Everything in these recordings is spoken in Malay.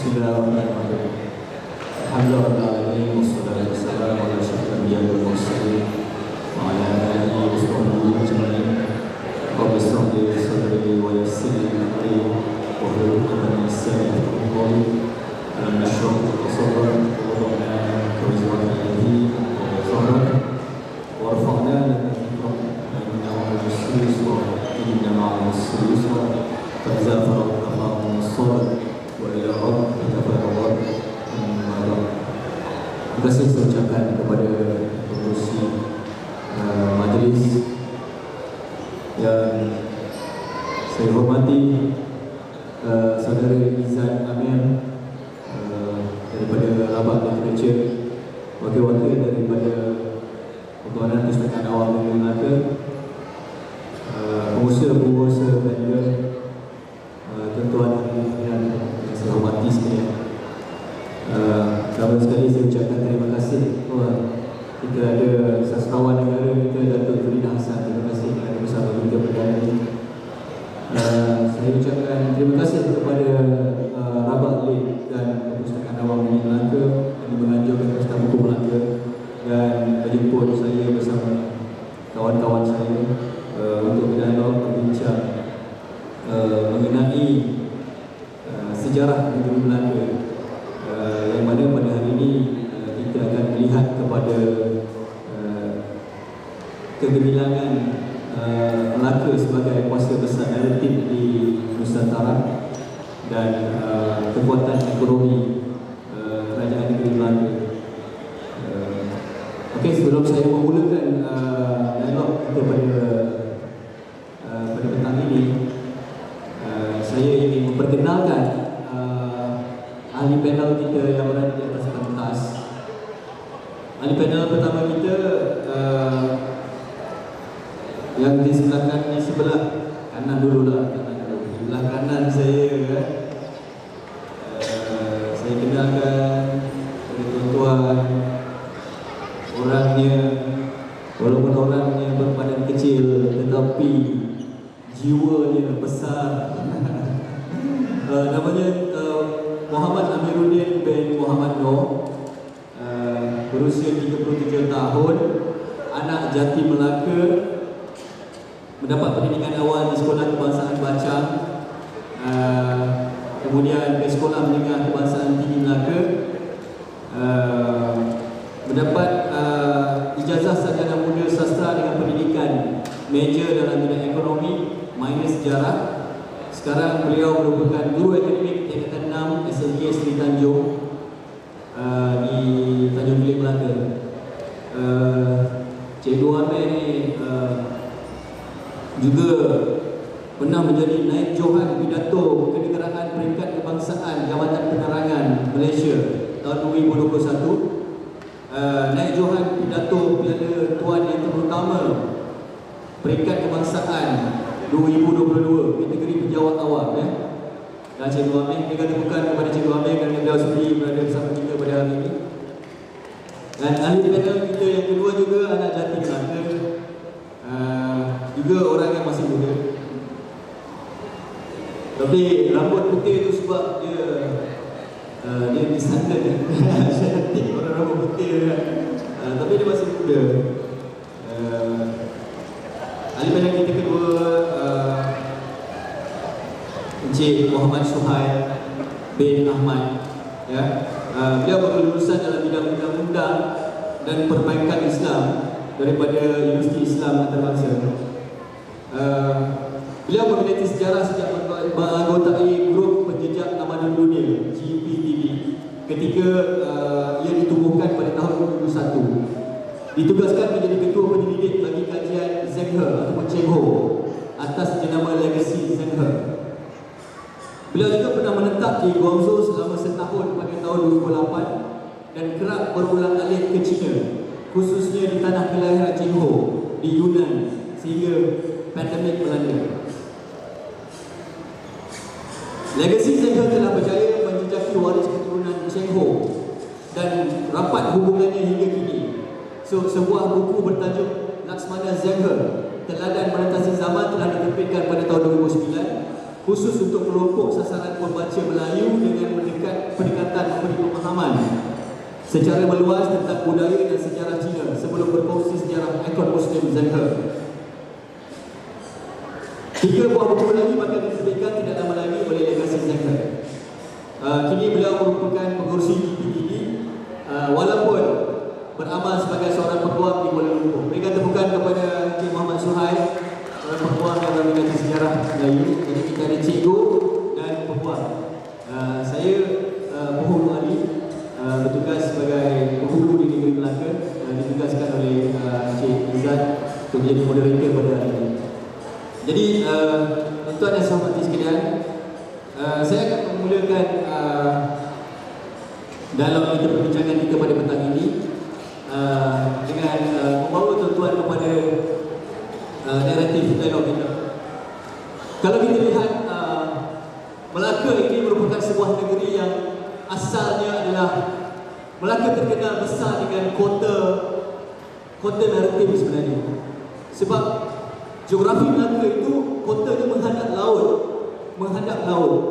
Bismillahirrahmanirrahim. Alhamdulillah wassalatu wassalamu ala asyrafil anbiya'i wal mursalin wa ala alihi wa sahbihi ajma'in. Rabbi shrah li sadri wa yassir li amri wahlul 'uqdatam min lisani yafqahu qawli. Alam nashrah laka sadrak wa wada'na wizraka alladhi anqadha wa rafa'na laka dhikrak fa inna ma'al usri yusra inna ma'al usri yusra fa idza faragta fansab wa ila rabbika farghab. Terima kasih saya ucapkan kepada pengurusi majlis yang saya hormati, saudara Izan Amir daripada Rabak Literature, wakil-wakil daripada Pertuanan Pustakaan Awam Negeri Melaka, pengusaha-pengusaha dan juga tuan-tuan yang saya hormati sekalian. Pertama sekali saya ucapkan terima kasih kita ada sastrawan negara kita, Datuk Zurina Hassan. Terima kasih kerana bersama kita pada hari ini. Saya ucapkan terima kasih kepada Rabak Lit dan Perpustakaan Awam Negeri Melaka yang menganjurkan Pesta Buku Melaka dan menjemput saya bersama kawan-kawan saya untuk berdialog berbincang mengenai sejarah negeri Melaka, yang mana pada hari ini kita akan melihat kepada kegemilangan Melaka sebagai kuasa besar naratif di Nusantara dan kekuatan ekonomi kerajaan negeri Melaka. Okey, sebelum saya memulakan dialog kita pada petang ini, saya ingin memperkenalkan ahli panel kita yang berada di atas pentas. Ahli panel pertama kita yang di sebelah kanan dululah, sebelah kanan saya kan. Saya kenalkan tuan-tuan, orangnya walaupun orangnya berbadan kecil tetapi jiwanya besar. Namanya Muhammad Amiruddin bin Muhammad Noor, berusia 37 tahun, anak jati Melaka, mendapat pendidikan awal di Sekolah Kebangsaan Bacang, kemudian ke Sekolah Menengah Kebangsaan Tinggi Melaka, mendapat ijazah sarjana muda sastra dengan pendidikan major dalam bidang ekonomi, minor sejarah. Sekarang beliau merupakan guru akademik tingkatan 6 SMK Seri Tanjung di Tanjung Kling, Melaka. Cikgu Amir ni juga pernah menjadi naib johan pidato kenegaraan peringkat kebangsaan Jabatan Penerangan Malaysia tahun 2021, naib johan pidato Piala Tuan Yang Terutama peringkat kebangsaan 2022 kategori penjawat awam ya. Dan Cikgu Amir, kita temukan kepada Cikgu Amir kerana beliau sendiri berada bersama kita pada hari ini. Dan ahli panel kita yang kedua juga anak jati Melaka, juga orang yang masih muda. Tapi rambut putih itu sebab dia disandar cantik orang rambut putih kan. Tapi dia masih muda. Ahli panel kita kedua Encik Muhammad Suhail bin Ahmad ya. Beliau berkelulusan dalam bidang undang-undang dan perbaikan Islam daripada Universiti Islam Antarabangsa. Beliau meminati sejarah sejak menganggotai grup penjejak tamadun dunia GPTD ketika ia ditubuhkan pada tahun 2001. Ditugaskan menjadi ketua penyelidik bagi kajian Zheng He ataupun Cheng Ho atas jenama Legacy Zheng He. Beliau juga pernah menetap di Guangzhou selama setahun pada tahun 2008 dan kerap berulang-alik ke China, khususnya di tanah kelahiran Cheng Ho di Yunnan sehingga pandemik melanda. Legasi Zheng He telah berjaya menjejaki waris keturunan Cheng Ho dan rapat hubungannya hingga kini. Sebuah buku bertajuk Laksmana Zheng He, Teladan Menentasi Zaman telah diterbitkan pada tahun 2009 khusus untuk kelompok sasaran pembaca Melayu dengan pendekatan memberi pemahaman secara meluas tentang budaya dan sejarah Cina sebelum berkongsi sejarah ikon Muslim Zenghe. 3 buah buku Melayu bakal diterbitkan tidak lama lagi oleh Legasi Zenghe. Kini beliau merupakan pengurusi GPTB walaupun beramal sebagai seorang peguam di Kuala Lumpur. Berikan tepukan kepada Encik Muhammad Suhail, seorang peguam yang memiliki sejarah Melayu. Jadi kita ada cikgu dan peguam. Saya Penghulu Ali, bertugas sebagai penghulu di Negeri Melaka, ditugaskan oleh Encik Izzat untuk menjadi moderator pada hari ini. Jadi tuan dan sahabat sekalian, saya akan memulakan dalam kita perbincangan kita pada petang ini dengan membawa tuan-tuan kepada naratif dialog kita. Kalau kita lihat Melaka ini merupakan sebuah negeri yang asalnya adalah Melaka terkenal besar dengan kota naratif sebenarnya. Sebab geografi Melaka itu kotanya menghadap laut.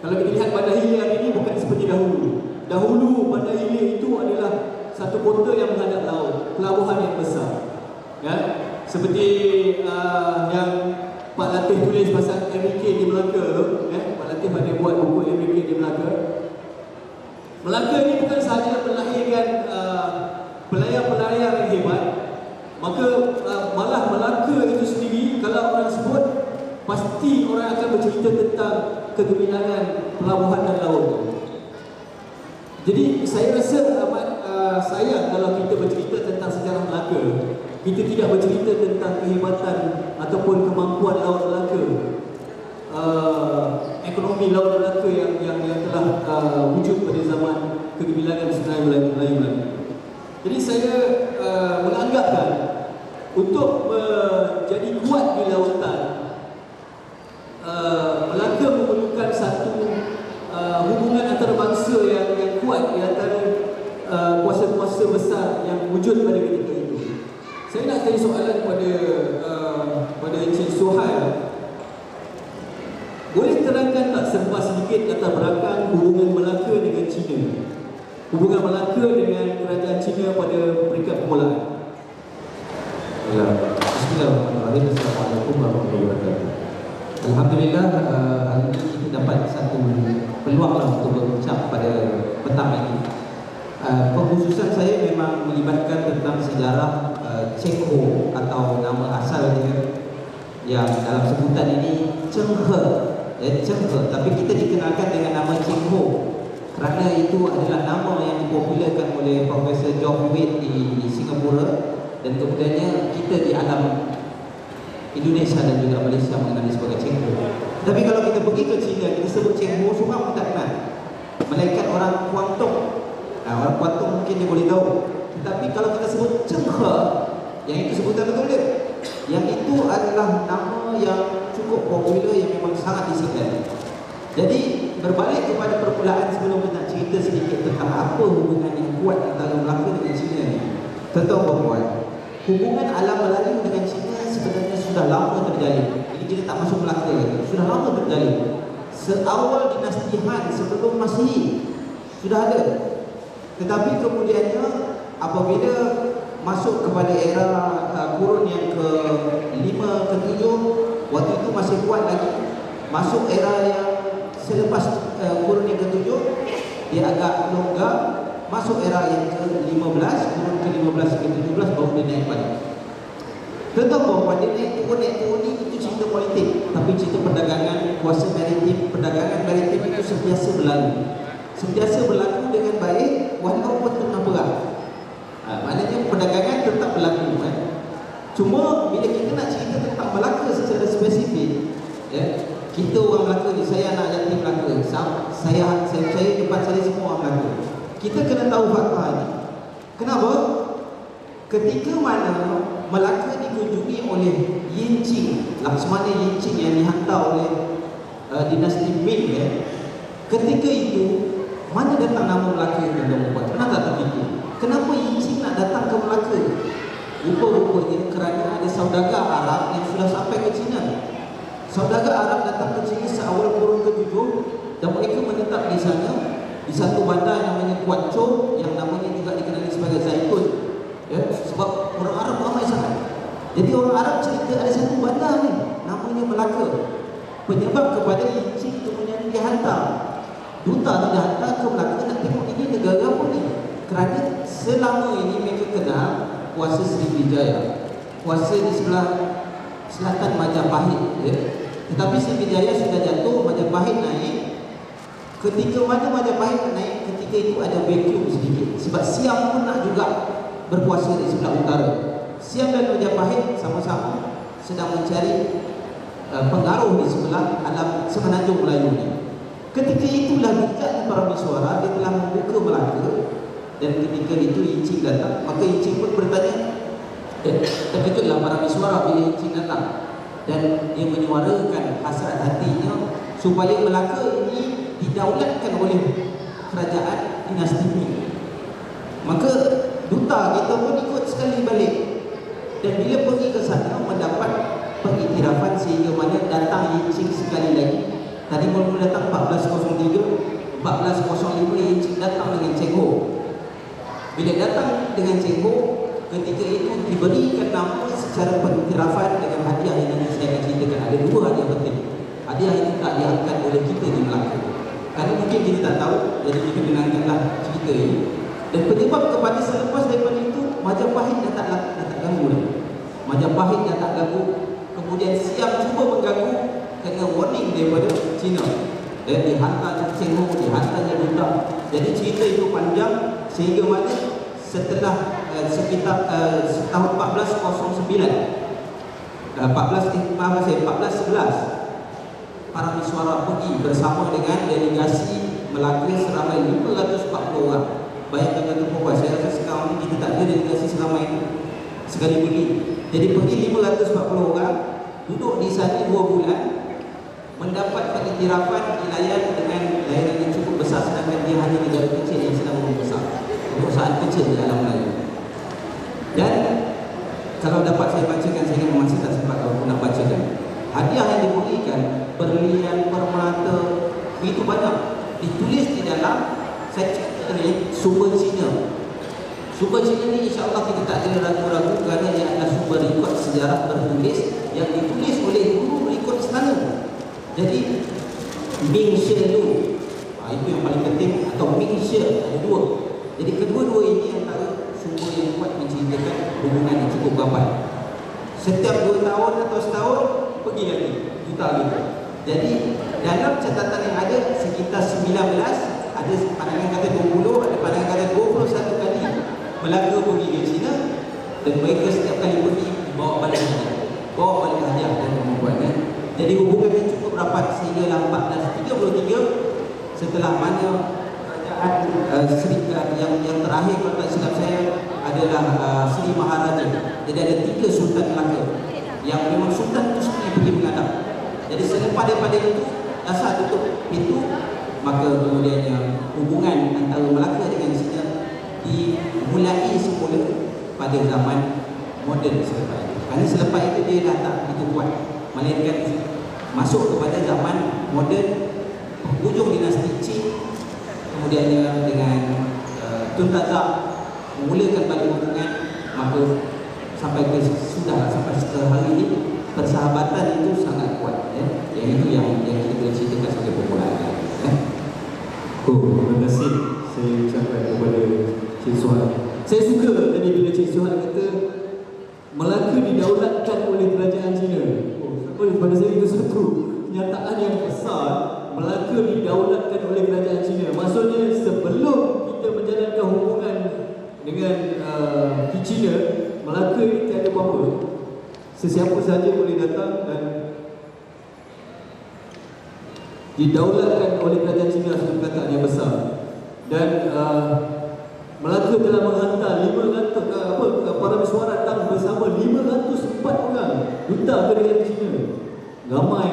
Kalau kita lihat Bandar Hilir hari ini bukan seperti dahulu. Dahulu Bandar Hilir itu adalah satu kota yang menghadap laut, pelabuhan yang besar. Ya, seperti yang Pak Latif tulis pasal MBK di Melaka tu, ya, Pak Latif ada buat buku MBK di Melaka. Melaka ini bukan sahaja melahirkan pelayar-pelayar yang hebat, maka malah Melaka itu sendiri kalau orang sebut pasti orang akan bercerita tentang kegemilangan pelabuhan dan laut. Jadi saya rasa amat sayang kalau kita bercerita tentang sejarah Melaka, kita tidak bercerita tentang kehebatan ataupun kemampuan laut Melaka, ekonomi laut Melaka yang telah wujud pada zaman kegemilangan sebenarnya Melayu. Jadi saya menganggapkan untuk menjadi kuat di lautan, Melaka memerlukan satu hubungan antarabangsa yang kuat di antara kuasa-kuasa besar yang wujud pada ketika itu. Saya nak tanya soalan pada Encik Suhail. Boleh terangkan tak serba sedikit latar belakang hubungan Melaka dengan China? Hubungan Melaka dengan kerajaan China pada peringkat permulaan. Bismillahirrahmanirrahim. Assalamualaikum warahmatullahi wabarakatuh. Alhamdulillah, hari ini kita dapat satu peluang untuk berucap pada petang ini. Pengkhususan saya memang melibatkan tentang sejarah Cheng Ho atau nama asalnya yang dalam sebutan ini Zenghe, tapi kita dikenalkan dengan nama Cheng Ho kerana itu adalah nama yang dipopularkan oleh Profesor John Wade di Singapura, dan kemudiannya kita di alam Indonesia dan juga Malaysia mengenali sebagai Cheng Ho. Tapi kalau kita pergi ke China, kita sebut Cheng Ho, semua pun tak kenal. Melainkan orang Kuantung, orang Kuantung mungkin dia boleh tahu. Tetapi kalau kita sebut Zenghe, yang itu sebutan betul dia. Yang itu adalah nama yang cukup popular, yang memang sangat disegani. Jadi berbalik kepada permulaan sebelum kita nak cerita sedikit tentang apa hubungan yang kuat antara Melaka dengan China ni. Tuan-tuan dan puan, hubungan alam Melayu dengan China sebenarnya sudah lama terjalin. Jadi kita tak masuk Melaka lagi, sudah lama terjalin. Seawal dinasti Han sebelum Masihi sudah ada. Tetapi kemudiannya apabila masuk kepada era kurun yang ke-5, ke-7, waktu itu masih kuat lagi. Masuk era yang selepas kurun yang ke-7, dia agak longgar. Masuk era yang ke-15, kurun ke-15 ke-17, baru dia naik balik. Tentu bahawa dia naik turun ni itu cerita politik, tapi cerita perdagangan, kuasa maritim, perdagangan maritim itu sentiasa berlalu. Sentiasa berlaku dengan baik walaupun tengah perang. Maknanya perdagangan tetap berlaku, kan? Cuma bila kita nak cerita tentang Melaka secara spesifik, ya, kita orang Melaka ni, saya anak yatim Melaka, saya depan saya semua orang Melaka. Kita kena tahu fakta ni. Kenapa? Ketika mana Melaka dikunjungi oleh Yin Qing, Laksmana Yin Qing yang dihantar oleh dinasti Ming, ya, ketika itu mana datang nama Melaka yang dibuat? Kenapa tak terfikir? Kenapa Yin Qing nak datang ke Melaka? Rupa-rupanya kerana ada saudagar Arab yang sudah sampai ke China. Saudara Arab datang ke sini seawal kurun ke-7 dan mereka menetap di sana di satu bandar namanya Kuat Chou, yang namanya juga dikenali sebagai Zaitun, ya, sebab orang Arab ramai sangat. Jadi orang Arab cerita ada satu bandar ni namanya Melaka. Penyebab kepada Yincing kemudian dihantar, duta tu dihantar ke Melaka nak tengok ini negara apa ni, kerana selama ini mereka kenal kuasa Sriwijaya, kuasa di sebelah selatan Majapahit, ya. Tetapi Sriwijaya sudah jatuh, Majapahit naik. Ketika mana Majapahit naik, ketika itu ada vacuum sedikit, sebab Siam pun nak juga berkuasa di sebelah utara. Siam dan Majapahit sama-sama sedang mencari pengaruh di sebelah alam semenanjung Melayu ini. Ketika itulah bijak para Miswara, dia telah membuka Melaka, dan ketika itu Yincing datang, maka Yincing pun bertanya, terkejutlah para Miswara bila Yincing datang, dan dia menyuarakan hasrat hatinya supaya Melaka ini didaulatkan oleh kerajaan dinasti Ming. Maka duta kita pun ikut sekali balik, dan bila pergi ke sana mendapat pengiktirafan sehingga mana datang Yincing sekali lagi. Tadi mula datang 1403, 1405 Yincing datang dengan Cheng Ho. Bila datang dengan Cheng Ho, ketika itu diberikan nama secara pengiktirafan dengan hadiah yang nanti saya akan ceritakan. Ada dua hadiah penting. Hadiah itu tak diangkat oleh kita di Melaka, karena mungkin kita tak tahu, jadi kita menangkanlah cerita ini. Dan penyebab kepada selepas daripada itu, Majapahit dah tak ganggu dah. Majapahit dah tak ganggu. Kemudian Siam cuba mengganggu, kena warning daripada Cina, dan dihantarnya Cheng Ho, dihantarnya duta. Jadi cerita itu panjang sehingga mana setelah sekitar tahun 1411 para Miswara pergi bersama dengan delegasi Melaka seramai 540 orang. Bayangkan tuan-tuan puan, saya rasa sekarang ni kita tak ada delegasi seramai itu sekali pergi. Jadi pergi 540 orang, duduk di sana 2 bulan, mendapat pengiktirafan dilayan dengan layanan yang cukup besar, sedangkan dia hanya negara kecil yang sedang membesar, perusahaan kecil di alam Melayu. Dan kalau dapat saya bacakan, saya ingin masih tak sempat kalau nak bacakan. Hadiah yang diberikan, berlian, permata, itu banyak. Ditulis di dalam, saya cerita ni, sumber Cina. Sumber Cina ni insya-Allah kita tak ada ragu-ragu, kerana ia adalah sumber rekod sejarah tertulis yang ditulis oleh guru rekod istana. Jadi Ming Shi Lu, itu yang paling penting, atau Ming Shi, ada dua. Jadi kedua-dua ini antara sumber yang kuat menceritakan hubungan yang cukup rapat. Setiap 2 tahun atau setahun pergi lagi duta gitu. Jadi dalam catatan yang ada sekitar 19, ada pandangan kata 20, ada pandangan kata 21 kali Melaka pergi ke China, dan mereka setiap kali pergi bawa balik hadiah dan pembuatnya. Jadi hubungannya cukup rapat sehingga 1433, setelah mana kerajaan yang terakhir kalau tak silap saya adalah Sri Maharaja. Jadi ada 3 Sultan Melaka yang memang Sultan itu sendiri pergi menghadap. Jadi selepas daripada itu dasar tutup pintu, maka kemudiannya hubungan antara Melaka dengan China dimulai semula pada zaman moden selepas itu. Kerana selepas itu dia dah tak begitu kuat, melainkan masuk kepada zaman moden, hujung dinasti Qing, kemudiannya dengan Tun Tazak memulakan balik hubungan, maka sampai hari ini persahabatan itu sangat kuat, ya. Yang itu yang kita ceritakan sebagai permulaan, ya. Terima kasih saya ucapkan kepada Cik Suhad. Saya suka tadi bila Cik Suhad kata Melaka didaulatkan oleh kerajaan Cina. Pada saya itu satu kenyataan yang besar. Melaka didaulatkan oleh kerajaan Cina. Maksudnya sebelum kita menjalankan hubungan dengan China, Melaka ini tiada apa-apa. Sesiapa saja boleh datang dan didaulatkan oleh kerajaan Cina, satu perkataan yang besar. Dan Melaka telah menghantar 500 para Miswara datang bersama 504 orang duta ke negara China. Ramai,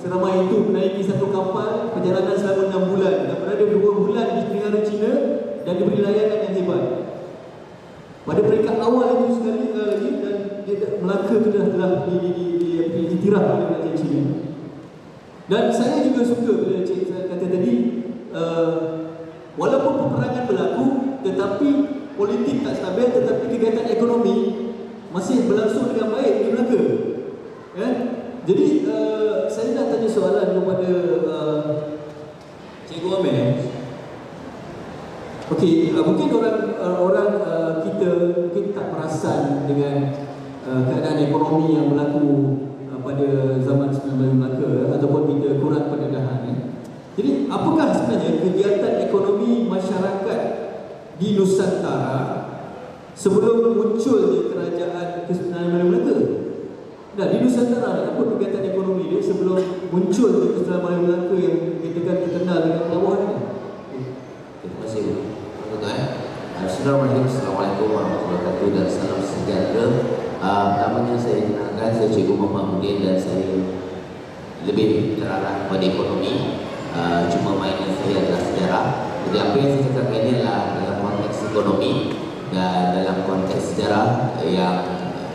seramai itu menaiki satu kapal, perjalanan selama 6 bulan dan berada 2 bulan di negara China dan diberi layanan yang hebat. Pada peringkat awal itu sekali lagi, dan Melaka telah diiktiraf oleh kerajaan China. Dan saya juga suka bila Cik saya kata tadi, walaupun peperangan berlaku, tetapi politik tak stabil, tetapi kegiatan ekonomi masih berlangsung dengan baik di Melaka. Jadi saya nak tanya soalan kepada Cikgu Amir. Okey, mungkin orang kita mungkin tak perasan dengan keadaan ekonomi yang berlaku pada zaman sebelum Melaka ataupun kita kurang pendedahan. Jadi apakah sebenarnya kegiatan ekonomi masyarakat di Nusantara sebelum munculnya kerajaan Kesultanan Melaka? Nah, di Nusantara apa kegiatan ekonomi dia sebelum muncul Kesultanan Melaka yang kita kan terkenal dengan pelabuhan ni? Terima kasih. Bismillahirrahmanirrahim. Assalamualaikum warahmatullahi wabarakatuh dan salam sejahtera. Pertamanya saya kenalkan, saya Cikgu Muhammadudin dan saya lebih terarah pada ekonomi. Cuma mainan saya adalah sejarah. Jadi apa yang saya cakap ini adalah dalam konteks ekonomi dan dalam konteks sejarah yang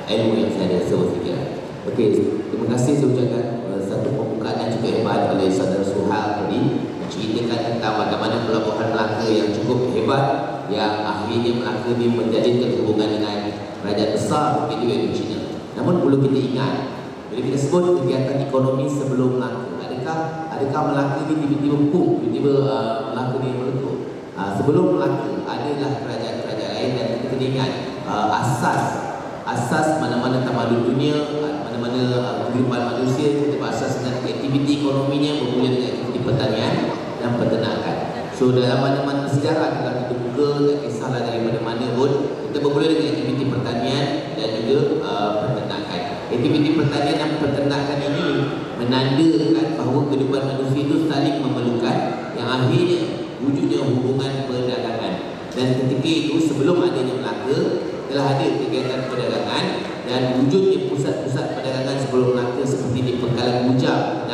ilmu yang saya ada sebenarnya. Okey, terima kasih saya ucapkan satu pembukaan yang cukup hebat oleh Saudara Suhal tadi menceritakan tentang bagaimana pelabuhan Melaka yang cukup hebat yang akhirnya Melaka ini menjadikan hubungan dengan kerajaan besar begitu iaitu China. Namun perlu kita ingat bila kita sebut kegiatan ekonomi sebelum Melaka, adakah Melaka ini tiba-tiba Melaka ini meletup? Sebelum Melaka adalah kerajaan-kerajaan lain dan kita kena ingat asas mana-mana tamadun dunia, mana-mana kehidupan manusia kita berasas dengan aktiviti ekonominya bermula dengan aktiviti pertanian dan peternakan. So dalam mana-mana sejarah kalau kita buka, tak kisahlah daripada mana pun, kita bermula dengan aktiviti pertanian dan juga peternakan. Aktiviti pertanian dan peternakan ini menandakan bahawa kehidupan manusia itu saling memerlukan yang akhirnya wujudnya hubungan perdagangan. Dan ketika itu sebelum adanya Melaka telah ada kegiatan perdagangan dan wujudnya pusat-pusat perdagangan sebelum Melaka seperti di Pengkalan Bujang,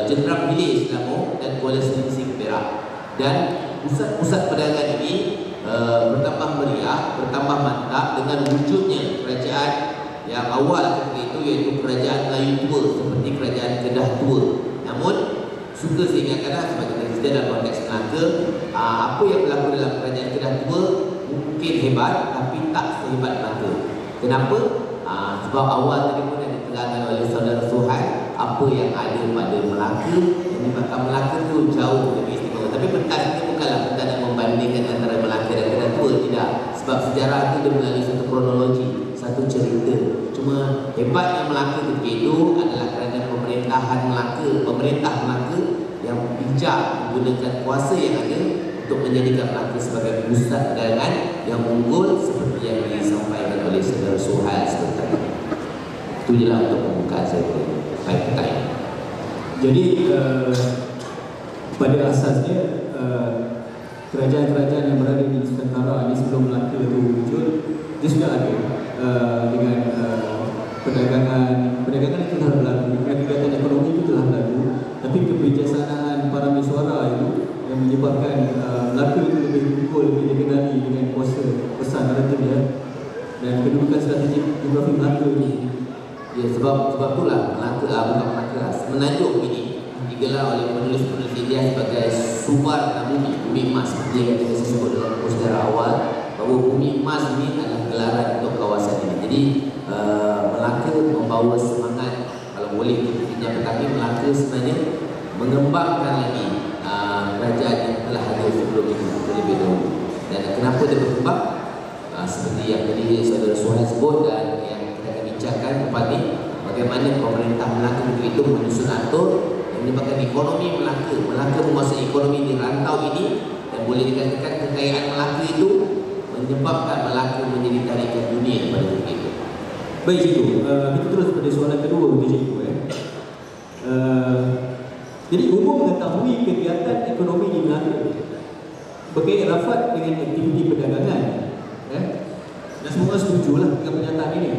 Jenderal Hilir Selangor dan Kuala Selisih Perak. Dan pusat-pusat perdagangan ini bertambah meriah, bertambah mantap dengan wujudnya kerajaan yang awal ketika itu iaitu kerajaan Melayu Tua seperti kerajaan Kedah Tua. Namun suka saya ingatkan sebagai kita dalam konteks Melaka, apa yang berlaku dalam kerajaan Kedah Tua mungkin hebat tapi tak sehebat Melaka. Kenapa? Sebab awal tadi pun yang diterangkan oleh Saudara Suhai, apa yang ada pada Melaka yang menyebabkan Melaka itu jauh lebih istimewa. Tapi pentas ini bukanlah pentas yang membandingkan antara Melaka dan Kedah Tua, tidak. Sebab sejarah itu dia melalui satu kronologi, satu cerita. Cuma hebatnya Melaka ketika itu adalah kerana pemerintahan pemerintah Melaka yang bijak menggunakan kuasa yang ada untuk menjadikan Melaka sebagai pusat perdagangan yang unggul seperti yang disampaikan oleh Saudara Suhal sebentar. Itu je lah untuk pembukaan saya baik petang. Jadi pada asasnya kerajaan-kerajaan yang berada di Nusantara ini sebelum Melaka itu muncul, dia sudah ada dengan perdagangan itu telah berlaku, kegiatan ekonomi itu telah berlaku, tapi kebijaksanaan para mesyuarat itu yang menyebabkan Melaka itu lebih unggul, lebih dikenali dengan kuasa besar naratif dia dan kedudukan strategik geografi Melaka ini. Ya, sebab itulah Melaka Semenanjung ini digelar oleh penulis-penulis India sebagai sumber bumi emas seperti yang kita sebut dalam sejarah awal, bahawa bumi emas ini adalah gelaran untuk kawasan ini. Jadi Melaka membawa semangat, kalau boleh kita kami Melaka sebenarnya mengembangkan lagi kerajaan yang telah ada sebelum itu terlebih dahulu. Dan kenapa dia berkembang? Seperti yang tadi Saudara Suhai sebut dan yang kita akan bincangkan lepas ini, bagaimana pemerintah Melaka itu menyusun atur yang menyebabkan ekonomi Melaka menguasai ekonomi di rantau ini, dan boleh dikatakan kekayaan Melaka itu menyebabkan Melaka menjadi tarikan dunia pada ketika itu. Baik Cikgu, kita terus pada soalan kedua untuk Cikgu. Jadi umum mengetahui kegiatan ekonomi di Melaka berkait rapat dengan aktiviti perdagangan, dan semua setujulah dengan pernyataan ini.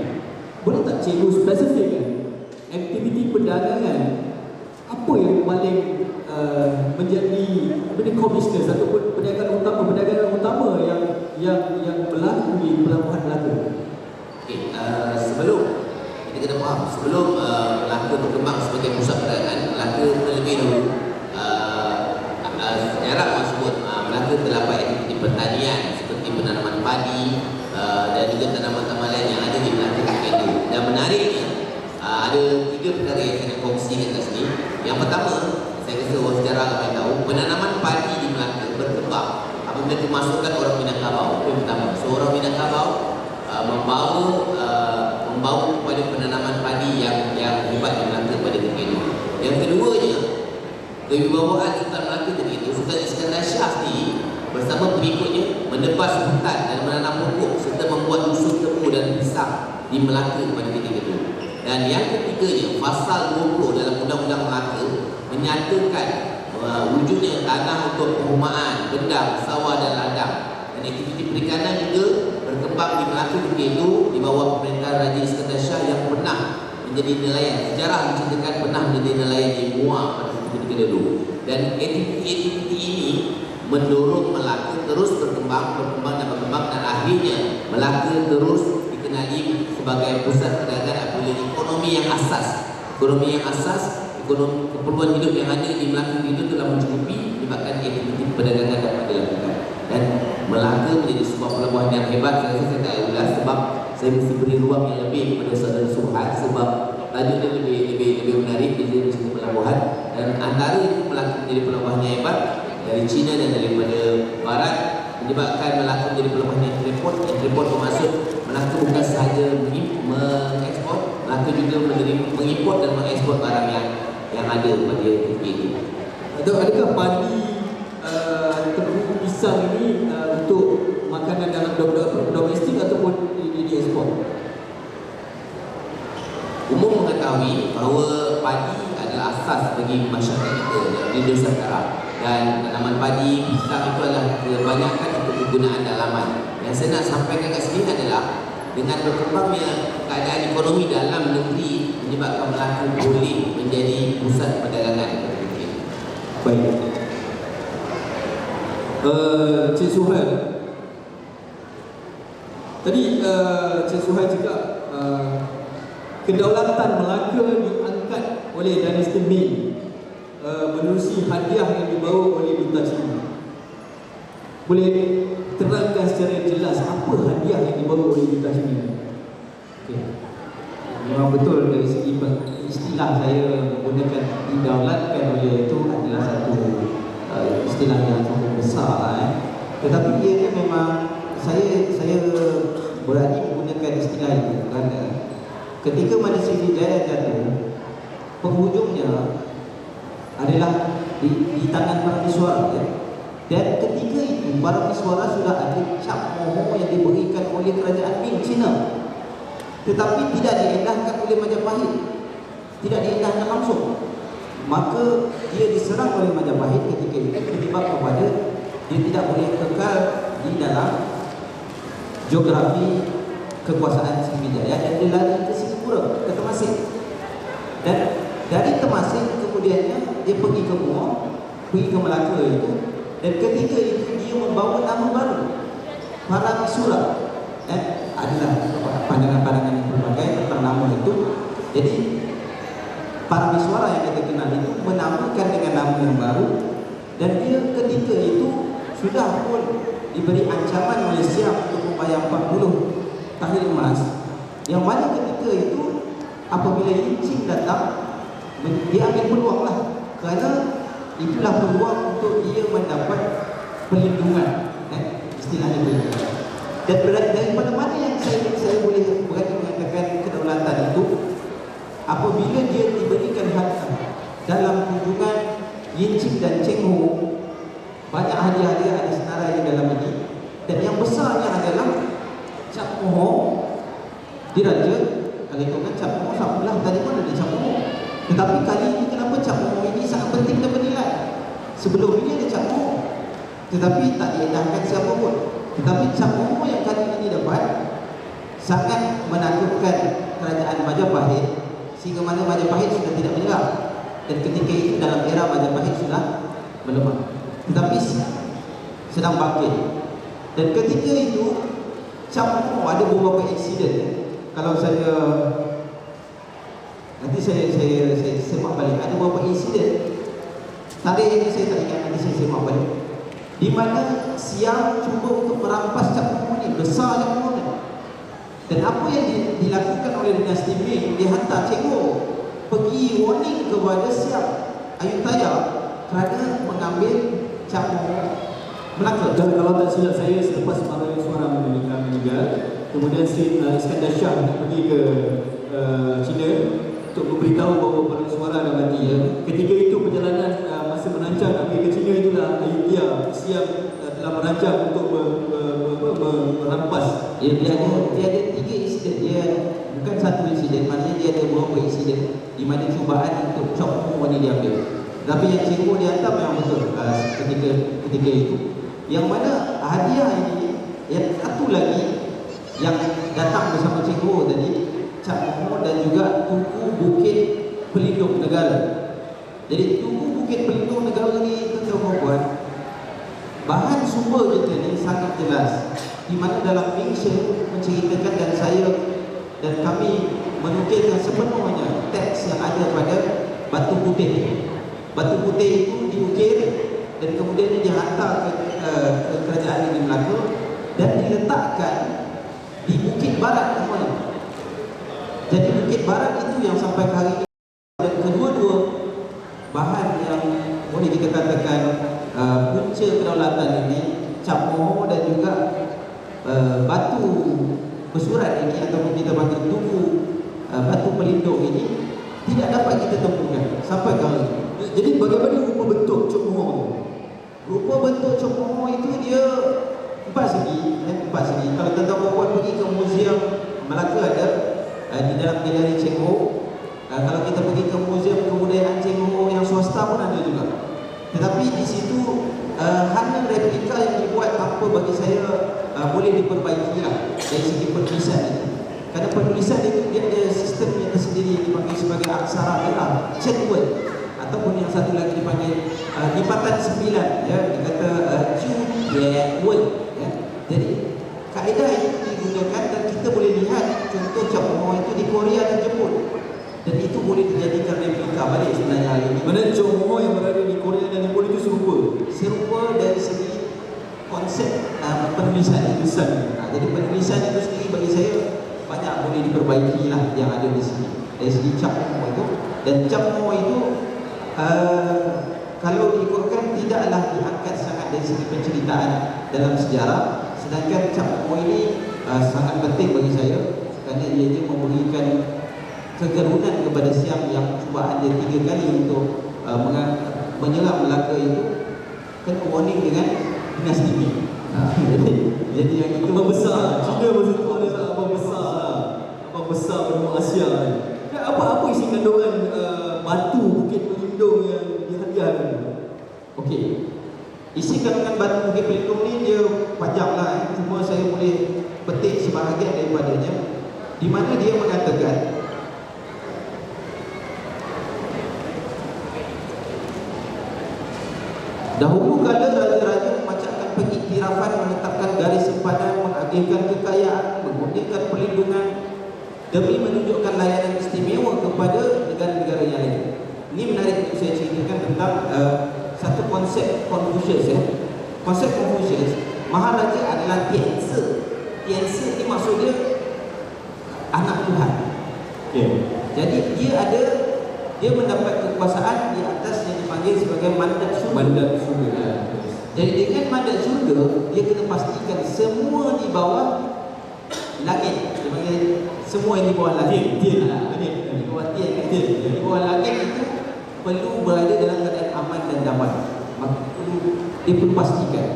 Boleh tak Cikgu spesifikkan aktiviti perdagangan apa yang paling menjadi core business ataupun perdagangan utama yang berlaku di pelabuhan Melaka? Okay, sebelum kita kena faham, sebelum Melaka berkembang sebagai pusat perdagangan, Melaka tiga perkara yang saya nak kongsikan kat sini. Yang pertama, saya rasa orang sejarah ramai tahu, penanaman padi di Melaka berkembang apabila kemasukan orang Minangkabau. Itu yang pertama. Seorang Minangkabau membawa kepada penanaman padi yang hebat di Melaka pada ketika itu. Yang keduanya, kewibawaan Sultan Melaka ketika itu, Sultan Iskandar Shah sendiri bersama pengikutnya menebas hutan dan menanam pokok serta membuat dusun tebu dan pisang di Melaka pada ketika itu. Dan yang ketiganya, pasal 20 dalam Undang-Undang Melaka menyatakan wujudnya tanah untuk perumahan, bendang, sawah dan ladang. Dan aktiviti perikanan juga berkembang di Melaka ketika itu di bawah pemerintahan Raja Iskandar Shah yang pernah menjadi nelayan. Sejarah menceritakan pernah menjadi nelayan di Muar pada ketika dulu. Dan aktiviti ini mendorong Melaka terus berkembang dan akhirnya Melaka terus dikenali sebagai pusat perdagangan apabila ekonomi yang asas, keperluan hidup yang ada di Melaka itu telah mencukupi menyebabkan aktiviti perdagangan dapat dilakukan. Dan Melaka menjadi sebuah pelabuhan yang hebat. Saya tak ulas sebab saya mesti beri ruang yang lebih kepada saudara Suhad sebab tajuk dia lebih menarik di sini pelabuhan. Dan antara itu Melaka menjadi pelabuhan yang hebat dari China dan daripada Barat menyebabkan Melaka menjadi pelabuhan yang terport bermaksud Melaka bukan sahaja mengekspor, Melaka juga mengimport dan mengekspor barang yang ada pada ketika itu. Adakah padi tebu pisang ini untuk makanan dalam domestik ataupun diekspor? Umum mengetahui bahawa padi adalah asas bagi masyarakat kita di Nusantara. Dan tanaman padi, pisang itu adalah kebanyakan untuk kegunaan dalaman. Yang saya nak sampaikan kat sini adalah dengan berkembangnya keadaan ekonomi dalam negeri menyebabkan Melaka boleh menjadi pusat perdagangan. Baik. Cik Suhail, tadi Cik Suhail cakap kedaulatan Melaka diangkat oleh dinasti Ming menerusi hadiah yang dibawa oleh Duta Cina. Boleh terangkan secara jelas apa hadiah yang dibawa oleh Duta Cina? Okay. Memang betul dari segi istilah saya menggunakan didaulatkan oleh itu adalah satu istilah yang sangat besar Tetapi ianya memang saya berani menggunakan istilah itu kerana ketika mana Sriwijaya jatuh, penghujungnya adalah di tangan para Miswara dan ketika itu para Miswara sudah ada cap moho yang diberikan oleh kerajaan Ming Cina, tetapi tidak diendahkan oleh Majapahit, tidak diendahkan langsung. Maka dia diserang oleh Majapahit ketika itu menyebabkan kepada dia tidak boleh kekal di dalam geografi kekuasaan Sriwijaya dan dia lari ke Singapura, ke Temasek. Dan dari Temasek kemudiannya dia pergi ke Muar, pergi ke Melaka itu, dan ketika itu dia membawa nama baru, para Misura. Adalah pandangan-pandangan yang berbagai tentang nama itu. Jadi para Miswara yang kita kenal itu menamakan dengan nama yang baru, dan dia ketika itu sudah pun diberi ancaman oleh Siap untuk membayar 40 tahil emas, yang mana ketika itu apabila Yincing datang, dia ambil peluang lah, kerana itulah peluang untuk dia mendapat perlindungan, istilahnya begitu. Dan daripada mana yang saya boleh berani mengatakan kedaulatan itu, apabila dia diberikan harta dalam kunjungan Yincing dan Cheng Ho, banyak hadiah-hadiah ada senarai di dalam ini, dan yang besarnya adalah cap moho diraja. Kalau itu kan cap moho sampailah tadi pun ada cap moho, tetapi kali ini kenapa cap moho ini sangat penting dan bernilai? Sebelum ini ada cap moho tetapi tak diendahkan siapa pun, tetapi cap moho yang kali ini dapat sangat menakutkan kerajaan Majapahit, sehingga mana Majapahit sudah tidak menyerah, dan ketika itu dalam era Majapahit sudah melemah, tetapi sedang bangkit. Dan ketika itu cap moho ada beberapa insiden. Kalau saya nanti saya semak balik, ada beberapa insiden. Tarikh ini saya tak ingat, nanti saya semak balik, di mana Siam cuba untuk merampas cap moho ini, besar cap moho ini. Dan apa yang dilakukan oleh dinasti Ming, dia hantar Cheng Ho warning kepada Siap Ayutthaya kerana mengambil Cap Melaka. Dan kalau tak silap saya, selepas Marawi Suara meninggal, kemudian Sri Iskandar Shah nak pergi ke China untuk memberitahu bahawa Marawi Suara dah mati. Ketika itu perjalanan masa merancang nak pergi ke China, itulah Ayutthaya Siap telah merancang untuk merampas. Dia ada 3 insiden. Dia bukan satu insiden, maknanya dia ada beberapa insiden di mana cubaan untuk Chop Mo ni diambil. Tapi yang Cikgu dia hantar memang betul ketika itu. Yang mana hadiah ini, yang satu lagi yang datang bersama Cikgu tadi, Cap Mo dan juga Tugu Bukit Pelindung Negara. Jadi Tugu Bukit Pelindung Negara ni, tuan-tuan, bahan sumber kita ni sangat jelas, di mana dalam fiction menceritakan dan saya dan kami menukilkan sepenuhnya teks yang ada pada batu putih. Batu putih itu diukir dan kemudian dihantar ke kerajaan di Melaka dan diletakkan di Bukit Barat namanya. Jadi Bukit Barat itu yang sampai ke hari ini, dan kedua-dua bahan yang boleh kita katakan punca kedaulatan ini, Cap Mo dan juga batu bersurat ini ataupun kita panggil Tugu batu pelindung ini tidak dapat kita temukan sampai ke hari ini. Jadi bagaimana rupa bentuk Chop Mo? Rupa bentuk Chop Mo itu dia 4 segi. Kalau tuan-tuan pergi ke Museum Melaka ada di dalam galeri Cheng Ho. Kalau kita pergi ke Museum Kebudayaan Cheng Ho yang swasta pun ada juga. Tetapi di situ hanya replika yang dibuat tanpa bagi saya boleh diperbaiki lah dari segi penulisan itu. Kerana penulisan itu dia ada sistem yang tersendiri yang dipanggil sebagai aksara merah, Chenword, ataupun yang satu lagi dipanggil lipatan 9, ya, dia kata Chu-Ye-Word, ya. Jadi kaedah itu digunakan dan kita boleh lihat contoh Chop Mo itu di Korea dan Jepun, dan itu boleh dijadikan replika balik sebenarnya hari ini. Mana Chop Mo yang berada di Korea dan Jepun itu serupa dari segi konsep penulisan itu. Jadi penulisan itu sendiri bagi saya banyak boleh diperbaiki lah yang ada di sini dari segi Cap Mo itu. Dan Cap Mo itu kalau diikutkan tidaklah diangkat sangat dari segi penceritaan dalam sejarah, sedangkan Cap Mo ini sangat penting bagi saya kerana ia memberikan kegerunan kepada Siam yang cubaan dia 3 kali untuk menyerang Melaka itu kena warning dengan dinasti Ming. Jadi yang itu membesar. China masa itu adalah abang besar benua Asia. Dan apa isi kandungan batu Bukit Pelindung yang dihadiahkan? Okey. Isi kandungan batu Bukit Pelindung ni dia panjang lah. Cuma saya boleh petik sebahagian daripadanya, di mana dia mengatakan dahulu kala raja-raja memacakkan pengiktirafan, menetapkan garis sempadan, mengagihkan kekayaan, memurnikan perlindungan demi menunjukkan layanan istimewa kepada negara-negara yang lain. Ini menarik untuk saya ceritakan tentang satu konsep Confucius, ya. Konsep Confucius, Maharaja adalah Tianzi. Tianzi ini maksudnya anak Tuhan. Okay. Jadi dia mendapat kekuasaan di atas yang dipanggil sebagai mandat surga. Jadi dengan mandat surga, dia kena pastikan semua di bawah langit. Dia panggil semua yang di bawah langit. Di bawah di bawah langit itu perlu berada dalam keadaan aman dan damai. Maka dia perlu pastikan.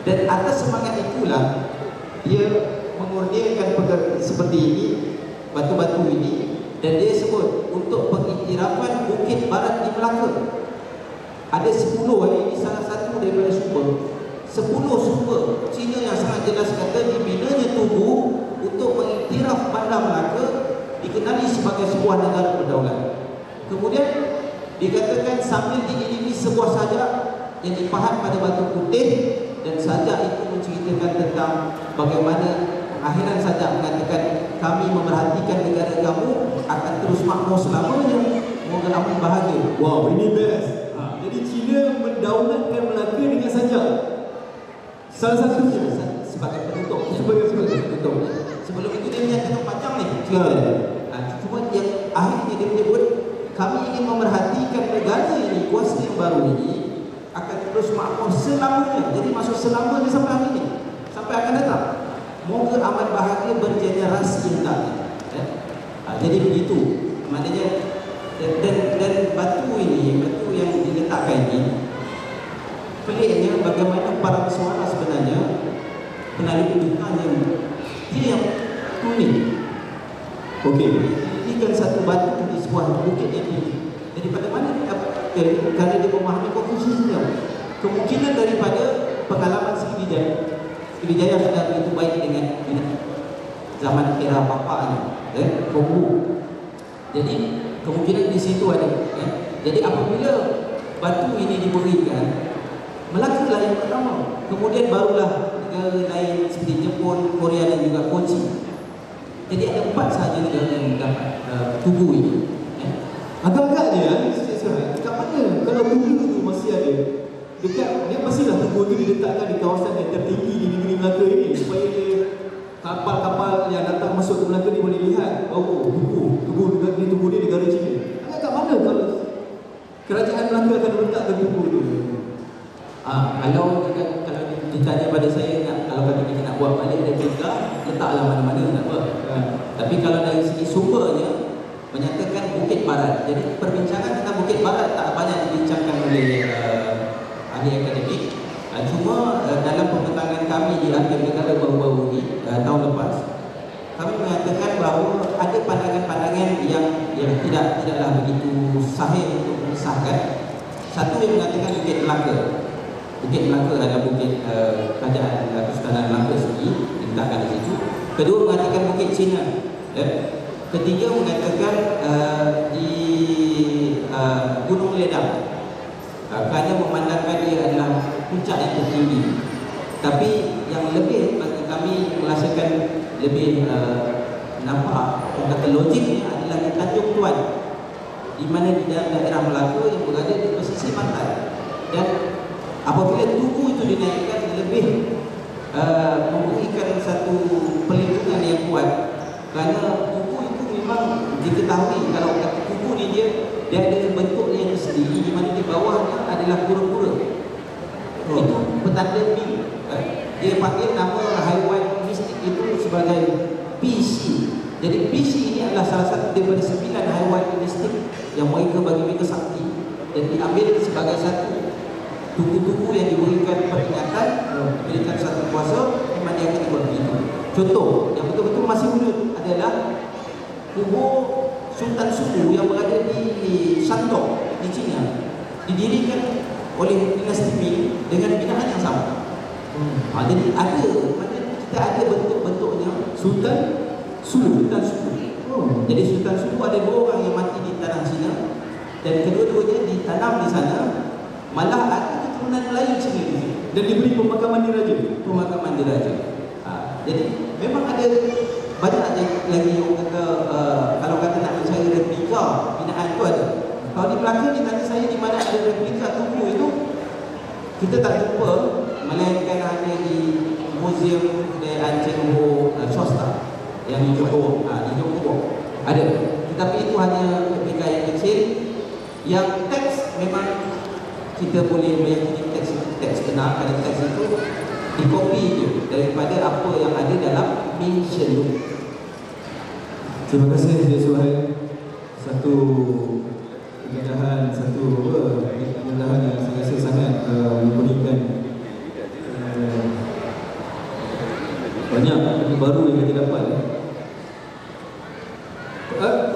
Dan atas semangat itulah dia mengurniakan perkara seperti ini, batu-batu ini. Dan dia sebut untuk pengiktirafan Bukit Barat di Melaka ada 10, ini salah satu daripada sumber. 10 sumber Cina yang sangat jelas kata dibinanya Tugu untuk mengiktiraf Bandar Melaka dikenali sebagai sebuah negara berdaulat. Kemudian dikatakan sambil diiringi sebuah sajak yang dipahat pada batu putih, dan sajak itu menceritakan tentang bagaimana akhiran sajak mengatakan kami memerhatikan negara kamu akan terus makmur selamanya, moga kamu bahagia. Wow, ini best. Jadi China mendaulatkan Melaka dengan sajak. Salah satunya sebagai penutup. Sebelum itu dia menyatakan panjang ni. Cuma yang akhirnya dia menyebut kami ingin memerhatikan negara ini, kuasa yang baru ini akan terus makmur selamanya. Jadi maksud selamanya sampai hari ini, sampai akan datang. Moga aman bahagia bergenerasi yang datang. Jadi begitu. Maknanya dan batu ini, batu yang diletakkan ini, peliknya bagaimana para pesuara sebenarnya penari kedudukan dia yang unik. Okey, ini kan satu batu di sebuah bukit yang tinggi. Jadi pada mana kerana dia memahami Konfusiusnya, kemungkinan daripada pengalaman Sriwijaya sudah begitu baik dengan zaman era bapaknya, Kongu. Jadi kemungkinan di situ ada. Jadi apabila batu ini diberikan, Melaka yang pertama, kemudian barulah negara lain seperti Jepun, Korea dan juga Kochi. Jadi ada 4 sahaja negara yang mendapat tugu ini. Agak-agaknya, dekat mana kalau tugu itu masih ada, dekat dia pastilah tugu itu diletakkan di kawasan yang tertinggi di negeri Melaka ini supaya dia kapal-kapal yang datang masuk ke Melaka ni boleh lihat tugu dia negara China. Agak mana kalau kerajaan Melaka akan meletakkan tugu itu? Kalau ditanya pada saya, kalau kata kita nak buat balik replika, letaklah mana-mana nak buat. Tapi kalau dari segi sumbernya menyatakan Bukit Barat. Jadi perbincangan tentang Bukit Barat tak banyak dibincangkan oleh ahli akademik. Cuma dalam pembentangan kami di Akhir Negara baru-baru ini, tahun lepas, kami mengatakan bahawa ada pandangan-pandangan yang tidaklah begitu sahih untuk mengesahkan. Satu yang mengatakan Bukit Melaka. Bukit Melaka adalah bukit kerajaan Kesultanan Melaka sendiri, diletakkan di situ. Kedua mengatakan Bukit Cina. Ketiga mengatakan di Gunung Ledang, kerana memandangkan dia adalah puncak yang tertinggi. Tapi yang lebih bagi kami merasakan lebih nampak kata logiknya adalah di Tanjung Tuan, di mana di daerah Melaka yang berada di pesisir pantai. Dan apabila tugu itu dinaikkan, lebih memberikan satu perlindungan yang kuat, kerana tugu itu memang diketahui kalau tugu ni dia ada bentuk yang sendiri, di mana di bawahnya adalah pura-pura. Itu petanda mim. Dia panggil nama haiwan mistik itu sebagai PC. Jadi PC ini adalah salah satu daripada 9 haiwan mistik yang mereka bagi mereka sakti, dan diambil sebagai satu tugu-tugu yang diberikan peringatan, diberikan satu kuasa, memang dia akan dibuat begitu. Contoh yang betul-betul masih wujud adalah kubur Sultan Suku yang berada di Shandong di China, didirikan oleh dinasti Ming dengan binaan yang sama. Jadi kita ada bentuk-bentuknya Sultan Suku. Jadi Sultan Suku ada 2 orang yang mati di tanah China, dan kedua-duanya ditanam di sana. Malah ada keturunan Melayu sendiri Dan diberi pemakaman diraja. Jadi memang ada banyak lagi yang kata kalau kata nak mencari replika binaan tu ada. Kalau di Melaka ni tanya saya di mana ada replika tugu itu, kita tak jumpa, melainkan hanya di Museum Kebudayaan Cengho Swasta yang di Johor. Di Johor ada, tetapi itu hanya replika yang kecil. Yang teks memang kita boleh meyakini teks benar, kerana teks itu dikopi je daripada apa yang ada dalam Minshelu. Terima kasih Encik Suhail. Satu kemudahan, kemudahan yang saya rasa sangat memberikan banyak ilmu baru yang kita dapat.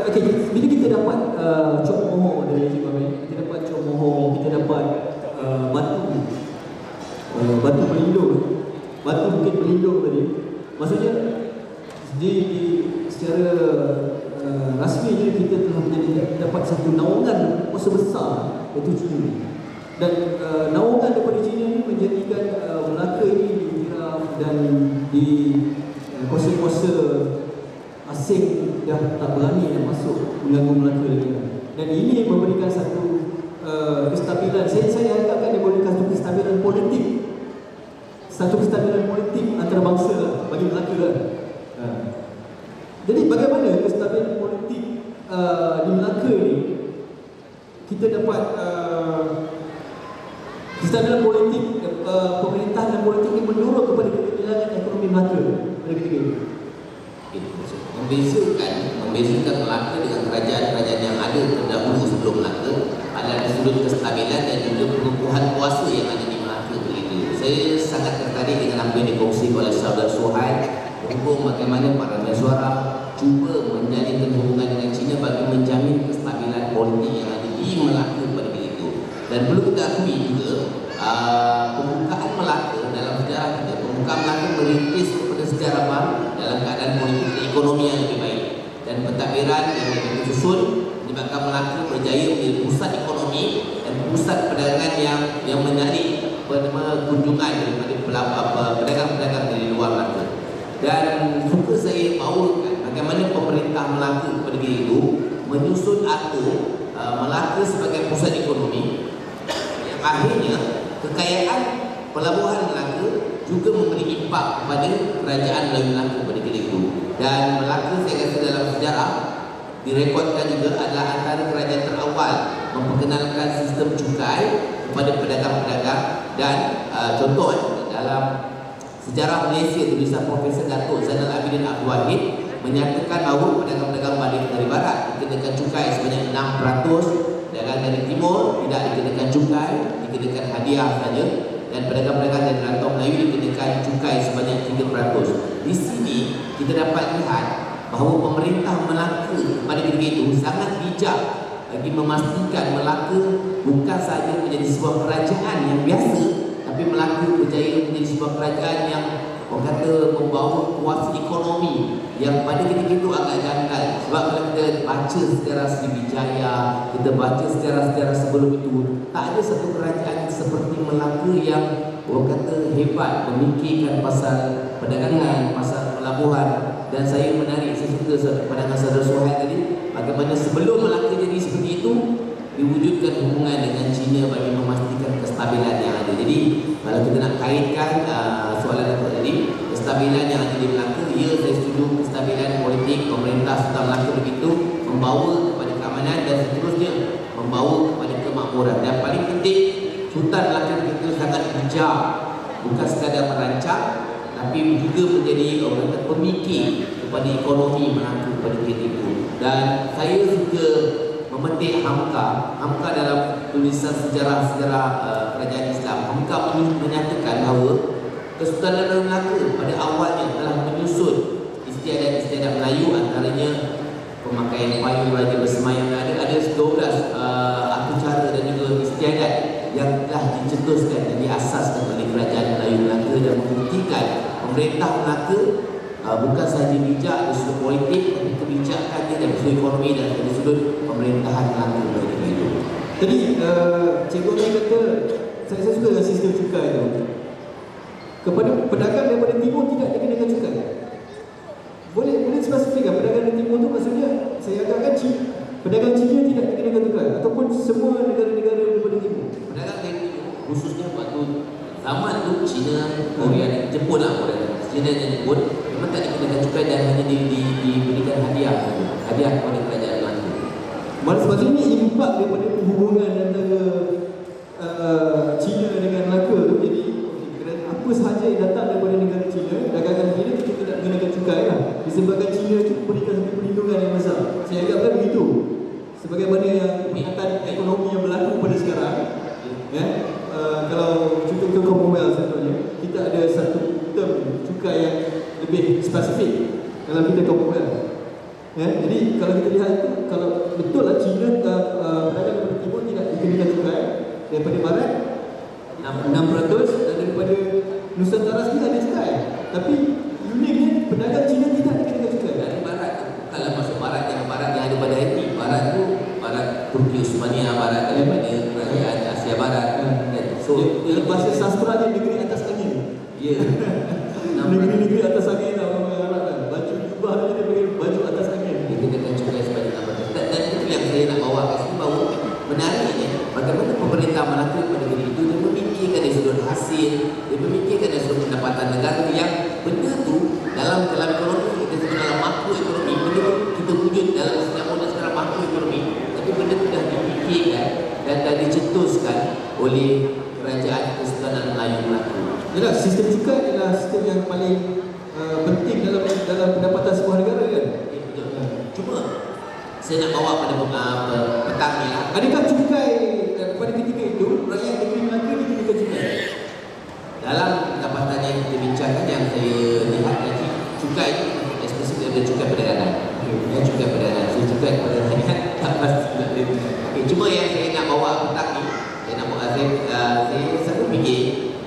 Okay, bila kita dapat Cok Moho dari Encik Mami, kita dapat Cok Moho, kita dapat batu pelindung, batu Bukit Pelindung tadi. Maksudnya secara rasminya kita telah dapat satu naungan kuasa besar, iaitu China. Dan naungan daripada China ini menjadikan Melaka ini diiktiraf dan di kuasa-kuasa asing dah tak berani nak masuk mengganggu Melaka lagi. Dan ini memberikan satu kestabilan. Saya harapkan dia memberikan satu kestabilan politik, antarabangsa bagi Melaka lah. Jadi bagaimana kestabilan politik di Melaka ni kita dapat kesadaran politik, pemerintah dan politik ini mendorong kepada kekejangan ekonomi Melaka pada ketika itu. Membezakan Melaka dengan kerajaan-kerajaan yang ada terdahulu sebelum Melaka adalah dari sudut kestabilan dan juga pengukuhan kuasa yang ada di Melaka begitu. Saya sangat tertarik dengan apa yang dikongsi oleh saudara Suhail tentang bagaimana para mesyuara cuba menjalinkan hubungan dengan China bagi menjamin kestabilan politik yang ada di Melaka pada ketika itu. Dan perlu kita akui juga pembukaan Melaka dalam sejarah kita, pembukaan Melaka merintis kepada sejarah baru dalam keadaan politik dan ekonomi yang lebih baik, dan pentadbiran yang lebih disusun menyebabkan Melaka berjaya menjadi pusat ekonomi dan pusat perdagangan yang menarik kunjungan daripada pedagang-pedagang dari luar Melaka. Dan suka saya bawakan bagaimana pemerintah Melaka pada ketika itu menyusun atur Melaka sebagai pusat ekonomi yang akhirnya kekayaan pelabuhan Melaka juga memberi impak kepada kerajaan Melayu Melaka pada ketika itu. Dan Melaka saya rasa dalam sejarah direkodkan juga adalah antara kerajaan terawal memperkenalkan sistem cukai kepada pedagang-pedagang. Dan contoh dalam sejarah Malaysia, tulisan Profesor Datuk Zainal Abidin Abdul Wahid menyatakan bahawa pedagang-pedagang balik dari barat dikenakan cukai sebanyak 6%, pedagang dari timur tidak dikenakan cukai, dikenakan hadiah saja, dan pedagang-pedagang dari rantau Melayu dikenakan cukai sebanyak 3%. Di sini kita dapat lihat bahawa pemerintah Melaka pada ketika itu sangat bijak bagi memastikan Melaka bukan sahaja menjadi sebuah kerajaan yang biasa, tapi Melaka berjaya menjadi sebuah kerajaan yang orang kata membawa kuasa ekonomi yang pada ketika itu agak janggal. Sebab kalau kita baca sejarah Sriwijaya, kita baca sejarah-sejarah sebelum itu, tak ada satu kerajaan seperti Melaka yang orang kata hebat memikirkan pasal perdagangan, pasal pelabuhan. Dan saya menarik, saya suka pandangan saudara Suhail tadi, bagaimana sebelum Melaka jadi seperti itu, diwujudkan hubungan dengan China bagi memastikan kestabilan yang ada. Jadi kalau kita nak kaitkan soalan Datuk tadi, kestabilan yang ada di Melaka, ya saya setuju kestabilan politik pemerintah Sultan Melaka begitu membawa kepada keamanan dan seterusnya membawa kepada kemakmuran. Dan paling penting, Sultan Melaka begitu sangat bijak, bukan sekadar merancang tapi juga menjadi orang kata pemikir kepada ekonomi Melaka pada ketika itu. Dan saya juga memetik Hamka dalam tulisan sejarah-sejarah kerajaan Islam. Hamka menyatakan bahawa Kesultanan Melaka pada awalnya telah menyusun istiadat-istiadat Melayu, antaranya pemakaian payung raja bersemayam. Ada 12 atur cara dan juga istiadat yang telah dicetuskan dan diasaskan oleh kerajaan Melayu Melaka dan membuktikan pemerintah Melaka bukan sahaja bijak dari sudut politik, tapi kebijakannya dari sudut ekonomi dan dari sudut pemerintahan Melaka ketika itu. Jadi Cikgu Ami kata, saya suka dengan sistem cukai itu. Kepada pedagang daripada timur tidak dikenakan cukai. Boleh spesifikkan pedagang dari timur itu maksudnya saya agakkan pedagang Cina tidak dikenakan cukai ataupun semua negara-negara daripada timur. Pedagang dari timur khususnya waktu zaman tu China, Korea dan Jepun lah, China dan Jepun memang tak dikenakan cukai dan hanya diberikan hadiah kepada kerajaan Melaka. Maksudnya ini impak daripada hubungan antara China dengan Melaka tu. Jadi apa sahaja yang datang daripada negara China, dagangan China kita tidak gunakan cukai lah. Disebabkan China itu memberikan satu perlindungan yang besar. Saya anggapkan begitu. Sebagaimana yang peningkatan ekonomi yang berlaku pada sekarang, ya. Kalau contoh Commonwealth contohnya, kita ada satu term cukai yang lebih spesifik dalam kita Commonwealth. Ya, jadi kalau kita lihat itu, kalau betul lah China pedagang daripada timur tidak dikenakan cukai, daripada barat 6% dan daripada Nusantara sendiri ada cukai. Tapi uniknya pedagang China tidak dikenakan cukai. Dari barat tu, kalau masuk barat yang ada pada Haiti, barat tu barat Turki Uthmaniyah, barat daripada kerajaan Asia Barat. So dia bahasa sastra dia negeri atas angin. Ya. Negeri-negeri atas angin lah orang Arab kan. Baju jubah dia panggil baju atas angin. Itu dengan cukai sebanyak 6%. Dan itu yang saya nak bawa kat sini, bahawa menariknya bagaimana pemerintah Melaka pada ketika itu dia memikirkan dari sudut hasil, dia memikirkan dari sudut pendapatan negara, yang benda tu dalam ekonomi kita sebut dalam makroekonomi, benda tu kita wujud dalam setiap modal secara makroekonomi, tapi benda tu dah dipikirkan dan dah dicetuskan oleh Kerajaan Kesultanan Melayu Melaka. Yalah, sistem cukai adalah sistem yang paling penting dalam pendapatan sebuah negara kan. Betul. Cuma saya nak bawa pada petang ni lah. Adakah cukai pada ketika itu rakyat negeri Melaka dikenakan cukai? Dalam pendapatan yang kita bincangkan, yang saya lihat tadi, cukai ni spesifik ada cukai perdagangan. Ya, cukai perdagangan. So cukai perdagangan tak pasti nak ada. Okay, cuma yang saya nak bawa petang ni, saya nak bawa saya selalu fikir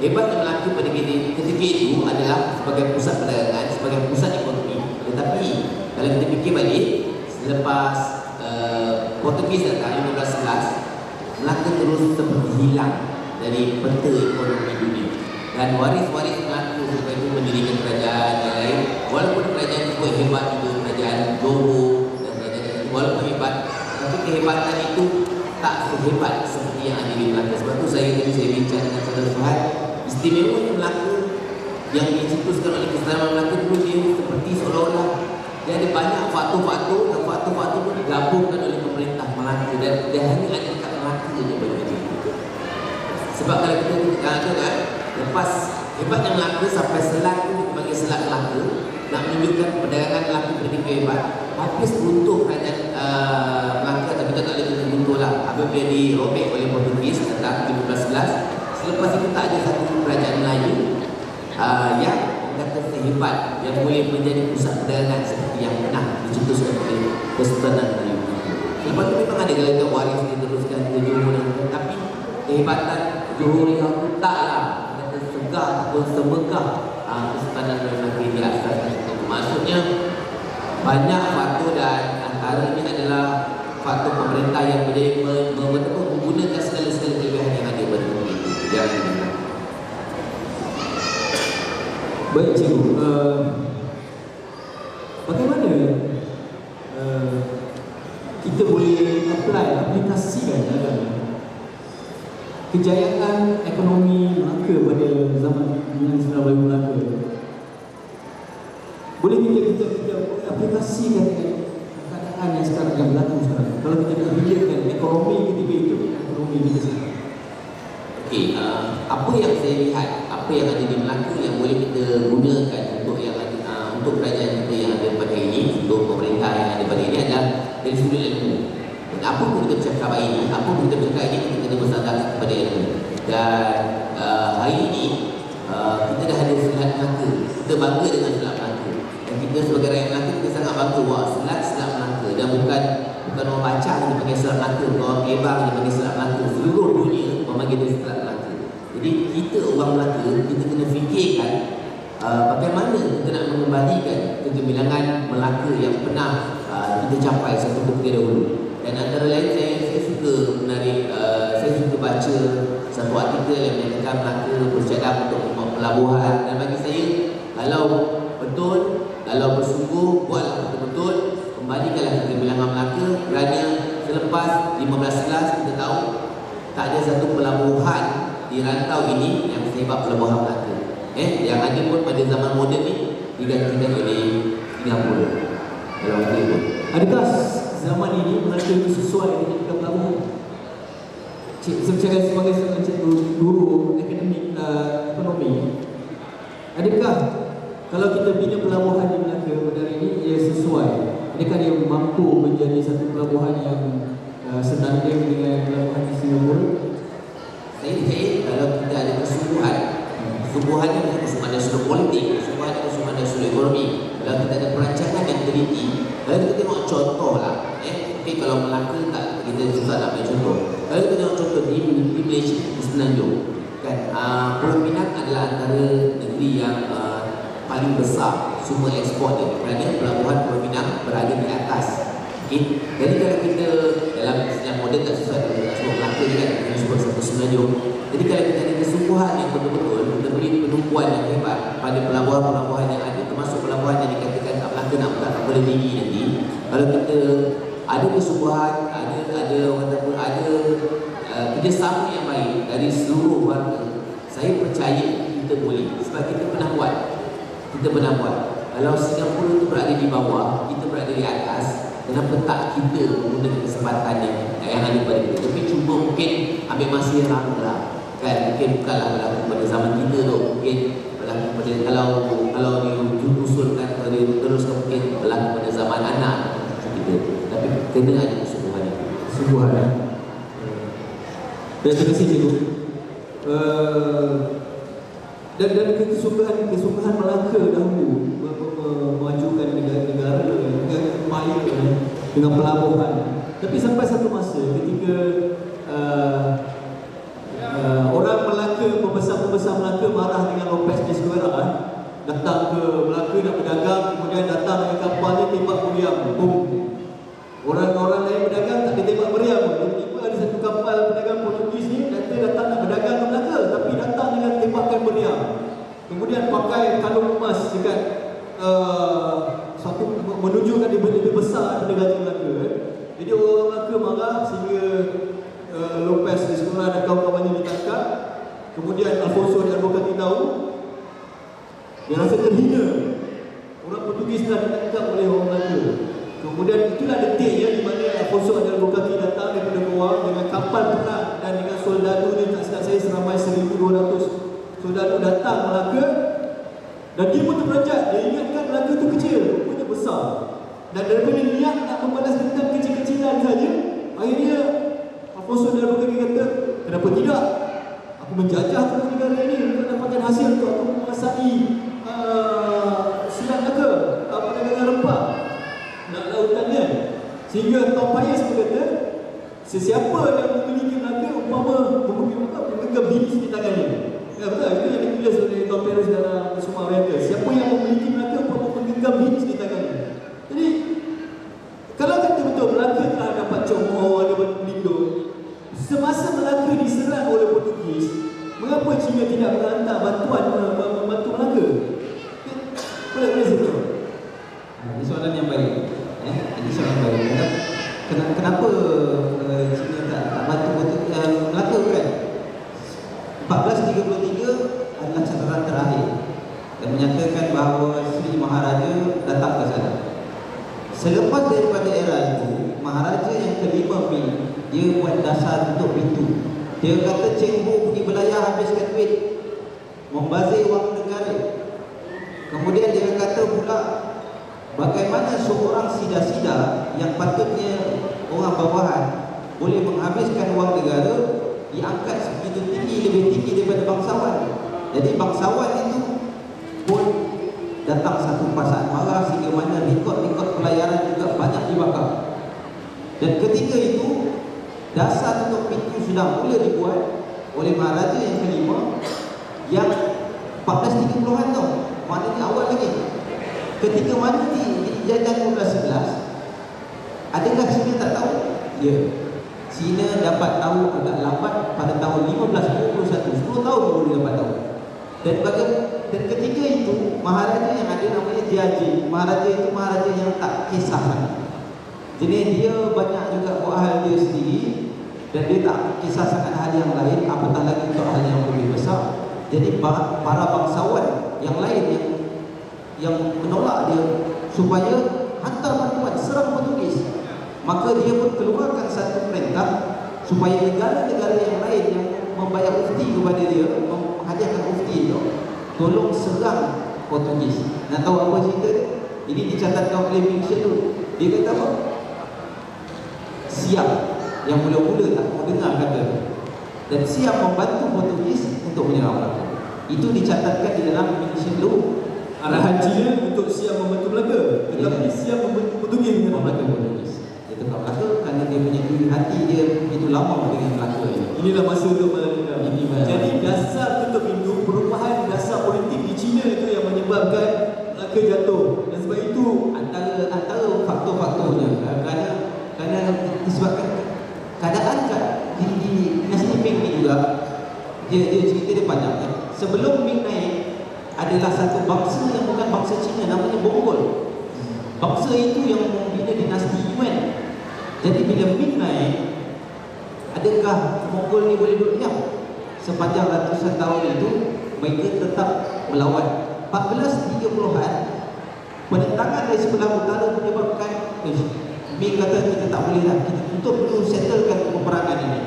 hebat yang Melaka pada ketika itu adalah sebagai pusat perdagangan, sebagai pusat ekonomi. Tetapi kalau kita fikir balik, selepas Portugis datang 1511, Melaka terus seperti hilang dari peta ekonomi dunia. Dan waris-waris Melaka sampai itu mendirikan kerajaan yang lain. Walaupun kerajaan itu hebat juga, kerajaan Johor dan kerajaan itu walaupun hebat, tapi kehebatan itu tak sehebat seperti yang ada di Melaka. Sebab itu saya bincang dengan saudara Suhad, istimewanya Melaka yang dicetuskan oleh Kesultanan Melaka dulu, dia seperti seolah-olah dia ada banyak faktor-faktor, dan faktor-faktor pun digabungkan oleh pemerintah Melaka, dan dia hanya ada dekat Melaka saja bagi itu. Sebab kalau kita kan lepas hebatnya Melaka sampai Selat pun dipanggil Selat Melaka, nak menunjukkan perdagangan Melaka begitu hebat. Habis runtuh kerajaan Melaka, tapi tak boleh kena runtuh lah. Apabila dirobek oleh Portugis datang 1511, selepas itu tak ada satu kerajaan Melayu yang kata sehebat yang boleh menjadi pusat perdagangan seperti yang pernah dicetuskan oleh Kesultanan Melayu. Lepas itu memang ada gelagat waris diteruskan ke Johor, tapi kehebatan Johor yang taklah kata segah ataupun semegah Kesultanan Melayu di asaskan itu. Maksudnya banyak faktor, dan antaranya adalah faktor pemerintah yang menjadi menggunakan segala-segala kelebihan yang ada pada negeri itu. Jangan lupa. Baik cikgu, bagaimana kita boleh aplikasikan dalam kejayaan ekonomi Melaka pada zaman Pilihan Nasional Melayu Melaka? Boleh kita aplikasikan dengan keadaan yang sekarang yang berlaku sekarang, kalau kita nak fikirkan ekonomi ketika itu, ekonomi kita sekarang. Okey, apa yang saya lihat, apa yang ada di Melaka yang boleh kita gunakan untuk yang ada, untuk kerajaan kita yang ada pada ini, untuk pemerintah yang ada pada ini adalah dari sudut ilmu. Dan apa pun kita bercakap ini, apa pun kita bercakap ini, kita kena bersandar kepada ilmu. Dan hari ini kita dah ada Selat Melaka, kita bangga dengan Selat Melaka. Dan kita sebagai rakyat Melaka, kita sangat bangga, wah Selat Melaka. Dan bukan orang baca yang dipanggil Selat Melaka, orang Kebang yang dipanggil Selat Melaka, seluruh dunia memanggil dia Selat Melaka. Jadi kita orang Melaka, kita kena fikirkan bagaimana kita nak mengembalikan kegemilangan Melaka yang pernah kita capai satu ketika dahulu. Dan antara lain saya suka menarik, saya suka baca satu artikel yang menyatakan Melaka bercadang untuk membuat pelabuhan. Dan bagi saya, kalau betul, kalau bersungguh, buatlah betul-betul, kembalikanlah kegemilangan Melaka. Kerana selepas 1511 kita tahu tak ada satu pelabuhan di rantau ini yang sehebat pelabuhan Melaka. Yang ada pun pada zaman moden ni digantikan oleh Singapura. Kalau kita ikut. Adakah zaman ini Melaka itu sesuai dengan pelabuhan? Saya sebagai guru akademik ekonomi, adakah kalau kita bina pelabuhan di Melaka pada hari ini ia sesuai? Adakah dia mampu menjadi satu pelabuhan yang senandung dengan pelabuhan di Singapura? Saya kalau kita ada kesungguhan, kesungguhannya bukan kesungguhan dari sudut politik, kesungguhannya kesungguhan dari sudut ekonomi. Kalau kita ada perancangan yang teliti, kalau kita tengok contoh lah, okay, kalau Melaka tak, kita susah nak ambil contoh. Kalau kita tengok contoh di Malaysia, di Semenanjung, kan, Pulau Pinang adalah antara negeri yang paling besar sumber ekspor dia, kerana pelabuhan Pulau Pinang berada di atas. Okay. Jadi kalau kita dalam sejarah moden tak sesuai dengan sebab Melaka ni kan, kita sebut satu Semenanjung. Jadi kalau kita ada kesungguhan yang betul-betul, kita beri penumpuan yang hebat pada pelabuhan-pelabuhan yang ada, termasuk pelabuhan yang dikatakan tak Melaka nak buka tak boleh tinggi nanti. Kalau kita ada kesungguhan, ada orang kata ada kerjasama yang baik dari seluruh warga, saya percaya kita boleh. Sebab kita pernah buat. Kalau Singapura itu berada di bawah, kita berada di atas, kenapa tak kita menggunakan kesempatan yang ada pada kita? Tapi cuba mungkin ambil masih lama lah kan, mungkin bukanlah berlaku pada zaman kita tu, mungkin berlaku pada kalau diusulkan atau diteruskan mungkin berlaku pada zaman anak kita, tapi kena ada kesungguhan itu. Sungguhan. Terima kasih cikgu. Dan kesungguhan Melaka dahulu memajukan negara dengan upaya dengan pelabuhan. Tapi sampai satu masa ketika orang Melaka, pembesar Melaka marah dengan Lopez de Escuela, datang ke Melaka nak berdagang, kemudian datang dengan kapalnya tembak meriam, boom. Orang-orang lain berdagang tak ditembak meriam. Tiba-tiba ada satu kapal pedagang Portugis ni datang nak berdagang ke Melaka, tapi datang dengan tembakan meriam. Kemudian pakai kalung emas dekat satu menunjukkan dia lebih besar daripada Raja Melaka. Jadi orang Melaka marah sehingga Lopez de Escuela dan kawan-kawannya ditangkap. Kemudian Alfonso de Albuquerque tahu, dia rasa terhina. Orang Portugis dah ditangkap oleh orang Melaka. Kemudian itulah detiknya di mana Alfonso de Albuquerque datang daripada Goa dengan kapal perang dan dengan soldadu ni, tak silap saya seramai 1,200 soldadu datang Melaka. Dan dia pun terperanjat, dia ingatkan Melaka tu kecil, rupanya besar. Dan daripada niat nak membalas dendam kecil-kecilan saja, akhirnya Alfonso de Albuquerque kata, kenapa tidak? Aku menjajah ke negara ini untuk dapatkan hasil untuk aku menguasai Selat Melaka, perdagangan rempah, nak lautannya. Sehingga Tom Payas berkata, sesiapa yang memiliki Melaka umpama memegang binis di tangannya. Ya betul, itu yang ditulis oleh Tom Payas dalam Summa Oriental. Siapa yang memiliki Melaka umpama memegang binis di tangannya. Jadi kalau kata betul Melaka telah dapat Johor, ada berlindung, semasa Melaka diserang oleh Portugis, mengapa China tidak menghantar bantuan membantu Melaka? Boleh betul? Ini soalan yang baik. Ini soalan baik. Kenapa China tak bantu Melaka kan? 1433 adalah catatan terakhir dan menyatakan bahawa Sri Maharaja datang ke sana. Selepas daripada era itu, Maharaja yang kelima Ming, dia buat dasar untuk pintu. Dia kata Cheng Ho pergi belayar habiskan duit, membazir wang negara. Kemudian dia kata pula, bagaimana seorang sida-sida yang patutnya orang bawahan boleh menghabiskan wang negara diangkat sebegitu tinggi, lebih tinggi daripada bangsawan. Jadi bangsawan itu pun datang satu perasaan marah sehingga mana rekod-rekod pelayaran juga banyak dibakar. Dan ketika itu dasar untuk pintu sudah mula dibuat oleh Maharaja yang kelima yang 1430-an tau, maknanya awal lagi. Ketika mana dijajah 1511, adakah China tak tahu? Ya, China dapat tahu agak lambat pada tahun 1521, 10 tahun baru dia dapat tahu. Dan ketika itu Maharaja yang ada namanya Jiaji. Maharaja itu Maharaja yang tak kisah sangat. Jadi dia banyak juga buat hal dia sendiri dan dia tak kisah sangat hal yang lain, apatah lagi untuk hal yang lebih besar. Jadi para bangsawan yang lain yang menolak dia supaya hantar bantuan serang Portugis, maka dia pun keluarkan satu perintah supaya negara-negara yang lain yang membayar ufti kepada dia, menghadiahkan ufti itu, tolong serang Portugis. Nak tahu apa cerita dia? Ini dicatatkan oleh Ming tu. Dia kata apa? Siap, yang mula-mula tak mau dengar kata, dan siap membantu Portugis untuk menyerang Melaka. Itu dicatatkan di dalam Ming tu. Arahan China untuk siap membantu Melaka, tetapi siap membantu Portugis dengan Melaka. Dia tetap Melaka kerana dia punya hati dia begitu lama dengan Melaka. Inilah masa untuk Melaka. Ini jadi dasar tutup pintu, perubahan dasar politik di China itu yang menyebabkan Melaka jatuh. Dan sebab itu antara faktor-faktornya kerana disebabkan keadaan di dinasti Ming ni juga, dia cerita dia panjang kan. Sebelum Ming naik adalah satu bangsa yang bukan bangsa Cina, namanya Mongol. Bangsa itu yang membina dinasti Yuan. Jadi bila Ming naik, adakah Mongol ni boleh duduk diam? Sepanjang ratusan tahun itu mereka tetap melawan. 1430-an penentangan dari sebelah utara menyebabkan Ming kata kita tak boleh dah, kita tutup dulu, settlekan peperangan ini.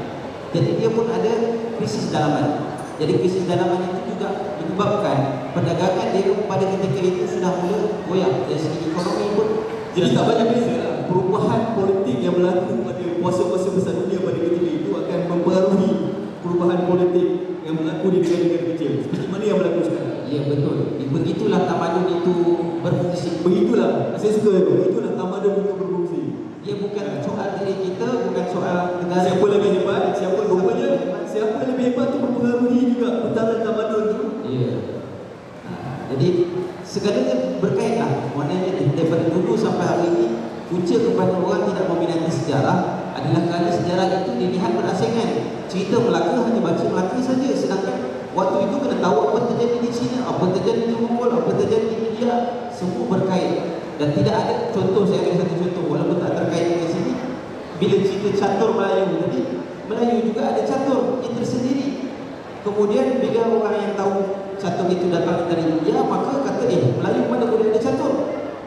Jadi dia pun ada krisis dalaman. Jadi krisis dalaman itu juga menyebabkan perdagangan dia pada ketika itu sudah mula goyah. Dari segi ekonomi pun Jadi tak banyak beza lah. Perubahan politik yang berlaku pada kuasa-kuasa besar dunia pada ketika itu akan mempengaruhi perubahan politik yang berlaku di negara-negara kecil. Seperti mana yang berlaku sekarang? ya betul. Begitulah tamadun itu berfungsi. Begitulah, saya suka itu. Begitulah tamadun itu berfungsi. Dia bukan soal diri kita, bukan soal negara. Siapa lebih hebat, siapa rupanya, siapa yang lebih hebat itu mempengaruhi juga putaran tamadun itu. Ya. Jadi segalanya berkaitan. Maknanya daripada dulu sampai hari ini, punca kepada orang tidak meminati sejarah adalah kerana sejarah itu dilihat berasingan. Cerita Melaka hanya baca Melaka saja, sedangkan waktu itu kena tahu apa terjadi di China, apa terjadi di Mongol, apa terjadi di India, semua berkait. Dan tidak ada contoh, saya ambil satu contoh walaupun tak terkait dengan sini. Bila cerita catur Melayu tadi, Melayu juga ada catur yang tersendiri. Kemudian bila orang yang tahu catur itu datang dari India, maka kata Melayu mana boleh ada catur.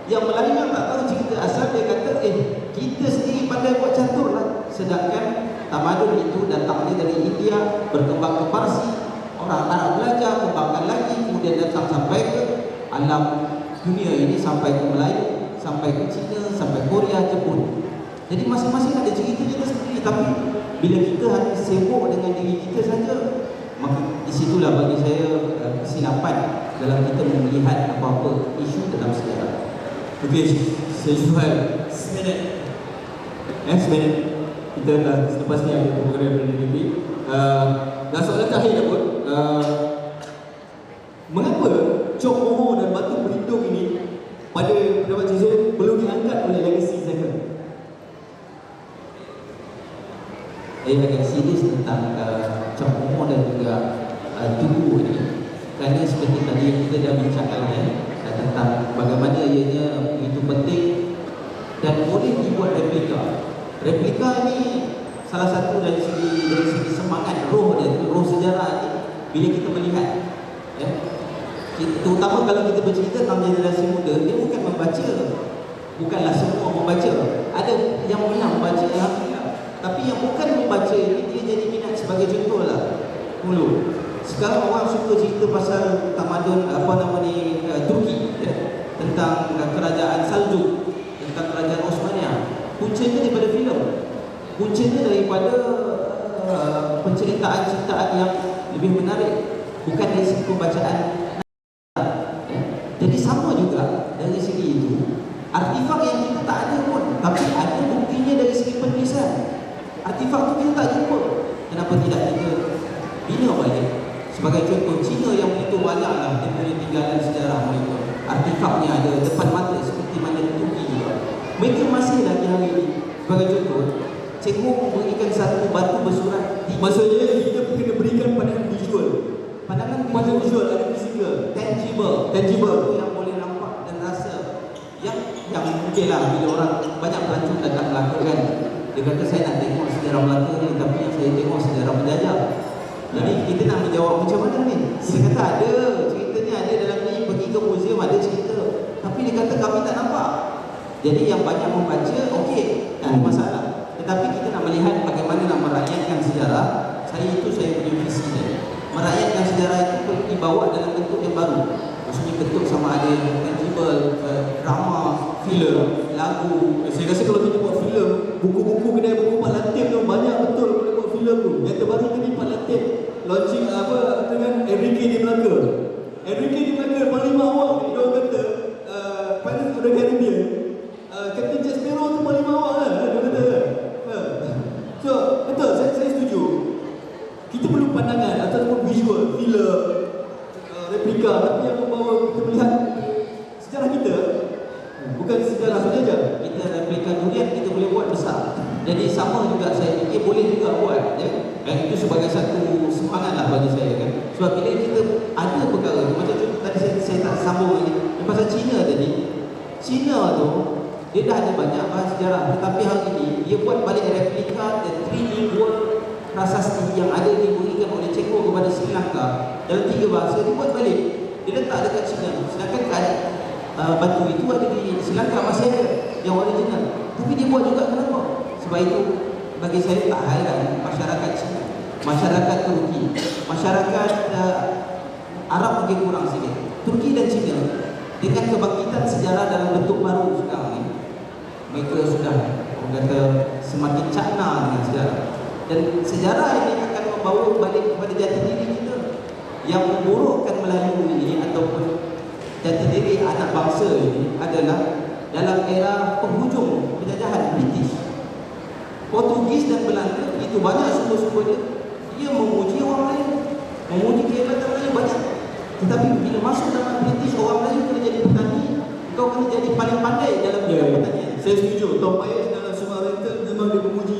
Yang Melayu yang tak tahu cerita asal, dia kata kita sendiri pandai buat catur lah. Sedangkan tamadun itu datangnya dari India, berkembang ke Parsi, orang Arab belajar, kembangkan lagi, kemudian datang sampai ke alam dunia ini, sampai ke Melayu, sampai ke China, sampai Korea, Jepun. Jadi masing-masing ada ceritanya sendiri. Tapi bila kita hanya sibuk dengan diri kita saja, maka disitulah bagi saya kesilapan dalam kita melihat apa-apa isu dalam sejarah. Okey, saya Syuhal, seminit. Seminit. Kita dah selepas ni ada program dari DP. Dan soalan terakhir pun, mengapa Cok Moho dan Batu Berlindung ini pada pendapat saya belum diangkat oleh legasi Zakat? Saya agak serius tentang Cok Moho dan juga Tugu ini, kerana seperti tadi yang kita dah bincangkan tentang bagaimana ianya begitu penting dan boleh dibuat replika. Replika ni salah satu dari segi semangat roh dia, roh sejarah ni. Bila kita melihat, terutama kalau kita bercerita tentang generasi muda, dia bukan membaca, bukanlah semua membaca. Ada yang minat membaca, alhamdulillah. Tapi yang bukan membaca ini, dia jadi minat. Sebagai contoh lah, dulu sekarang orang suka cerita pasal tamadun Turki, tentang kerajaan Saljuk, tentang kerajaan Osmania. Puncanya daripada filem, puncanya daripada penceritaan-ceritaan yang lebih menarik, bukan dari segi pembacaan. Jadi sama juga dari segi itu, artifak yang kita tak ada pun, tapi ada buktinya dari segi penulisan. Artifak tu kita tak jumpa. Kenapa tidak kita bina balik? Sebagai contoh, Cina yang begitu banyaklah dia punya tinggalan sejarah mereka. Artifaknya ada depan mata seperti mana Turki juga. Mereka masih lagi hari ini. Sebagai contoh, cikgu memberikan satu batu bersurat. Maksudnya kita kena berikan pandangan visual. Pandangan visual ada fizikal, tangible yang boleh nampak dan rasa. Yang mungkinlah bila orang banyak pelancong datang Melaka kan, dia kata saya nak tengok sejarah Melaka ni, tapi yang saya tengok sejarah penjajah. Jadi kita nak menjawab macam mana ni? Dia kata ada, ceritanya ada dalam ni, pergi ke museum ada cerita. Tapi dia kata kami tak nampak. Jadi yang banyak membaca, okey, tak ada masalah. Tetapi kita nak melihat bagaimana nak merakyatkan sejarah. Saya punya visi tadi. Merakyatkan sejarah itu perlu dibawa dalam bentuk yang baru. Maksudnya bentuk sama ada yang tangible, drama, filem, lagu. Saya rasa kalau kita buat filem, buku-buku kedai buku Pak Latif tu banyak betul kalau buat filem tu. Yang terbaru tadi Pak Latif launching dengan Enrique di Melaka. Enrique di Melaka panglima awak ni, dia kata Pirates of the Caribbean, Captain Jack Sparrow tu panglima awak lah, dia kata. So betul, saya setuju. Kita perlu pandangan ataupun visual, filem, replika, tapi yang membawa kita melihat sejarah kita, bukan sejarah saja. Kita replika durian kita boleh buat besar. Jadi sama juga saya fikir boleh juga buat, Dan itu sebagai satu semangat lah bagi saya kan. Sebab bila kita ada perkara macam contoh tadi saya tak sambung lagi pasal Cina tadi. Cina tu dia dah ada banyak bahan sejarah, tetapi hari ini dia buat balik replika the 3D world prasasti yang ada diberikan oleh Ceko kepada Sri Lanka dalam 3 bahasa. Dia buat balik, dia letak dekat China. Sedangkan batu itu ada di Sri Lanka, masih ada yang original. Tapi dia buat juga, kenapa? Sebab itu bagi saya tak hairan masyarakat Cina masyarakat Turki, masyarakat Arab mungkin kurang sikit. Turki dan China dengan kebangkitan sejarah dalam bentuk baru sekarang ini, mereka sudah orang kata semakin cakna dengan sejarah. Dan sejarah ini akan membawa balik kepada jati diri kita yang memburukkan Melayu ini ataupun jati diri anak bangsa ini adalah dalam era penghujung penjajahan British. Portugis dan Belanda begitu banyak sumber-sumber dia memuji orang lain, memuji kehebatan Melayu banyak. Tetapi bila masuk dalam British, orang Melayu kena jadi petani, kau kena jadi paling pandai dalam bidang pertanian. Saya setuju. Tom Payes dalam semua rental memang dia memuji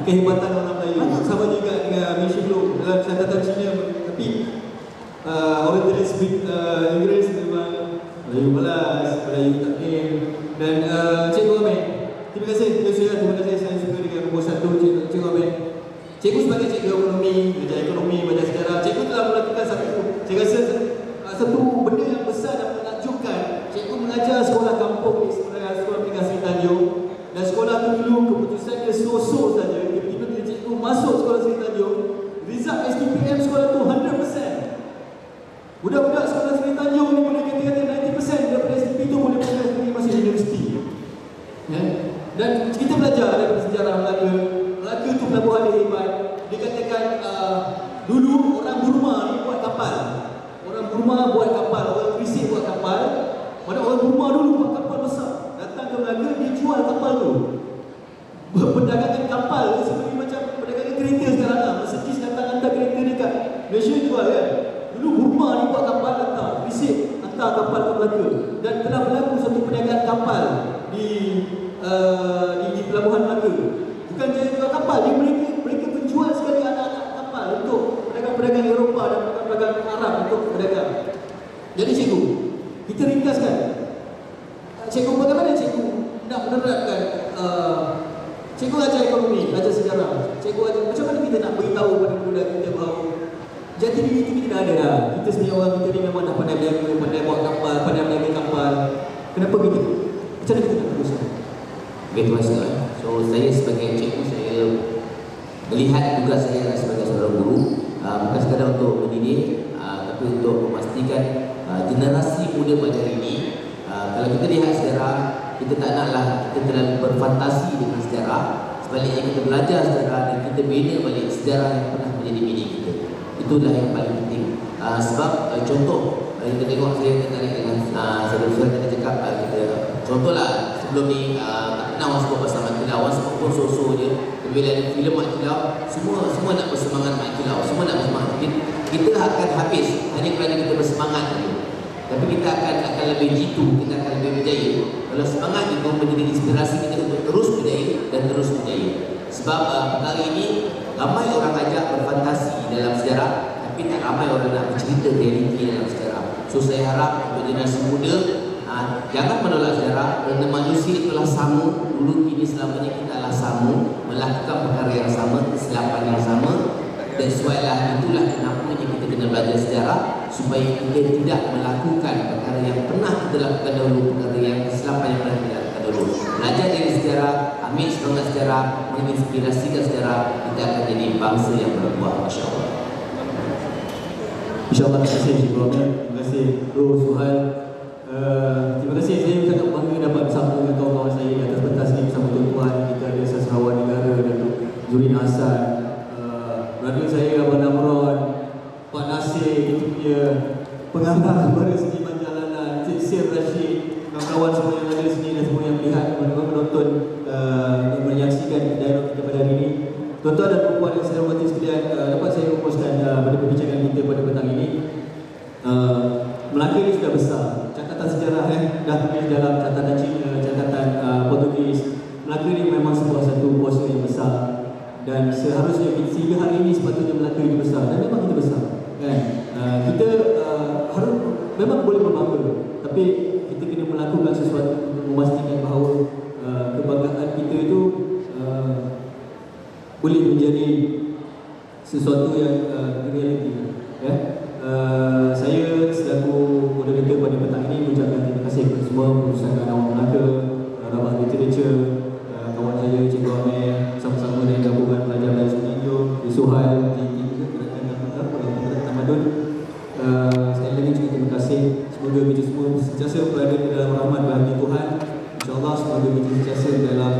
kehebatan orang Melayu. Sama juga dengan Malaysia dulu dalam catatan Cina. Tapi orang tadi speak Inggeris memang Melayu balas, Melayu taklim. Dan Cikgu Ahmed, terima kasih. Terima kasih saya suka dengan nombor 1 Cikgu Ahmed. Cikgu sebagai cikgu ekonomi, belajar ekonomi, belajar sejarah, cikgu telah melakukan saya rasa satu benda yang besar dan menakjubkan. Cikgu mengajar sekolah kampung di sekolah Pendidikan Seri Tanjung, dan sekolah tu dulu keputusan dia so-so saja. Tiba-tiba bila cikgu masuk sekolah Seri Tanjung, result SPPM sekolah tu 100%. Budak-budak sekolah Seri Tanjung ni boleh kata-kata 90% daripada SPP tu boleh berada di masuk universiti. Dan kita belajar daripada sejarah Melaka. Melaka tu pelabuhan yang hebat. Dikatakan dulu orang Burma ni buat kapal. Orang Burma buat kapal, orang Krisik buat kapal. Mana orang Burma dulu buat kapal besar. Datang ke Melaka, dia jual kapal tu. Perdagangan kapal seperti macam perdagangan kereta sekarang lah. Mercedes datang hantar kereta dekat Malaysia jual kan. Dulu Burma ni buat kapal hantar, Krisik hantar kapal ke Melaka. Dan telah berlaku satu perniagaan kapal di pelabuhan Melaka. Bukan saja jual kapal, mereka penjual sekali anak-anak kapal untuk pedagang-pedagang Eropah dan pedagang Arab untuk berdagang. Jadi cikgu, kita ringkaskan. Cikgu, bagaimana cikgu nak menerapkan cikgu ajar ekonomi, ajar sejarah, cikgu ajar, macam mana kita nak beritahu kepada budak kita bahawa jati diri itu kita dah ada dah. Kita sebenarnya orang kita ni memang dah pandai berniaga, pandai buat kapal, pandai berniaga kapal. Kenapa kita? Macam mana kita nak teruskan? Begitu Mas. So saya sebagai cikgu, saya melihat tugas saya sebagai seorang guru, bukan sekadar untuk mendidik, tapi untuk memastikan generasi muda pada hari ini, kalau kita lihat sejarah, kita tak naklah kita terlalu berfantasi dengan sejarah. Sebaliknya kita belajar sejarah dan kita bina balik sejarah yang pernah menjadi milik kita. Itulah yang paling penting. Sebab contoh kita tengok, saya tertarik dengan saudara-saudara kita cakap, kita contohlah sebelum ni tak kenal orang sebut pasal Mat Kilau, orang sebut pun so-so je. Bila ada filem Mat Kilau, semua nak bersemangat Mat Kilau, semua nak bersemangat. Kita akan habis hanya kerana kita bersemangat dulu. Tapi kita akan lebih jitu, kita akan lebih berjaya kalau semangat itu menjadi inspirasi kita untuk terus berjaya dan terus berjaya. Sebab perkara ini ramai orang ajak berfantasi dalam sejarah, tapi tak ramai orang nak bercerita realiti dalam sejarah. So saya harap untuk generasi muda, jangan menolak sejarah, kerana manusia itulah sama, dulu kini selamanya kita adalah sama, melakukan perkara yang sama, kesilapan yang sama. Dan sebablah itulah kenapa kita kena belajar sejarah, supaya kita tidak melakukan perkara yang pernah kita lakukan dahulu, perkara yang kesilapan yang pernah kita lakukan dahulu. Belajar dari sejarah, ambil semangat sejarah, menginspirasikan sejarah, kita akan jadi bangsa yang berbuah. Masya Allah. InsyaAllah. Terima kasih Cikgu Ahmed. Terima kasih Bro Suhail. Terima kasih. Saya sangat bangga dapat bersama dengan kawan-kawan saya di atas pentas ini bersama tuan-tuan. Kita ada Sastrawan Negara dan Zurin Hassan, brother saya Abang Namron, Pak Nasir, kita punya pengarah kepada seniman jalanan, Cik Sir Rashid, kawan-kawan semua yang ada di sini dan semua yang melihat, menonton dan menyaksikan dialog kita pada hari ini. Tuan-tuan dan puan yang saya hormati sekalian, dapat saya rumuskan pada perbincangan kita pada petang ini. Melaka ini sudah besar. Catatan sejarah dah tulis dalam catatan Cina, catatan Portugis. Melaka ini memang sebuah satu kuasa yang besar. Dan seharusnya sehingga hari ini sepatutnya Melaka ini besar. Dan memang kita besar, kan? Kita harus memang boleh berbangga, tapi kita kena melakukan sesuatu untuk memastikan bahawa kebanggaan kita itu boleh menjadi sesuatu yang realiti. Saya selaku moderator pada petang ini mengucapkan terima kasih kepada semua Pusaka Awam Melaka, Rabah Literature, kawan saya Cikgu Ahmed, sama-sama dari gabungan pelajar Melayu Semenanjung, Suhail, dalam rahmat bahagi Tuhan. InsyaAllah semoga kita sentiasa dalam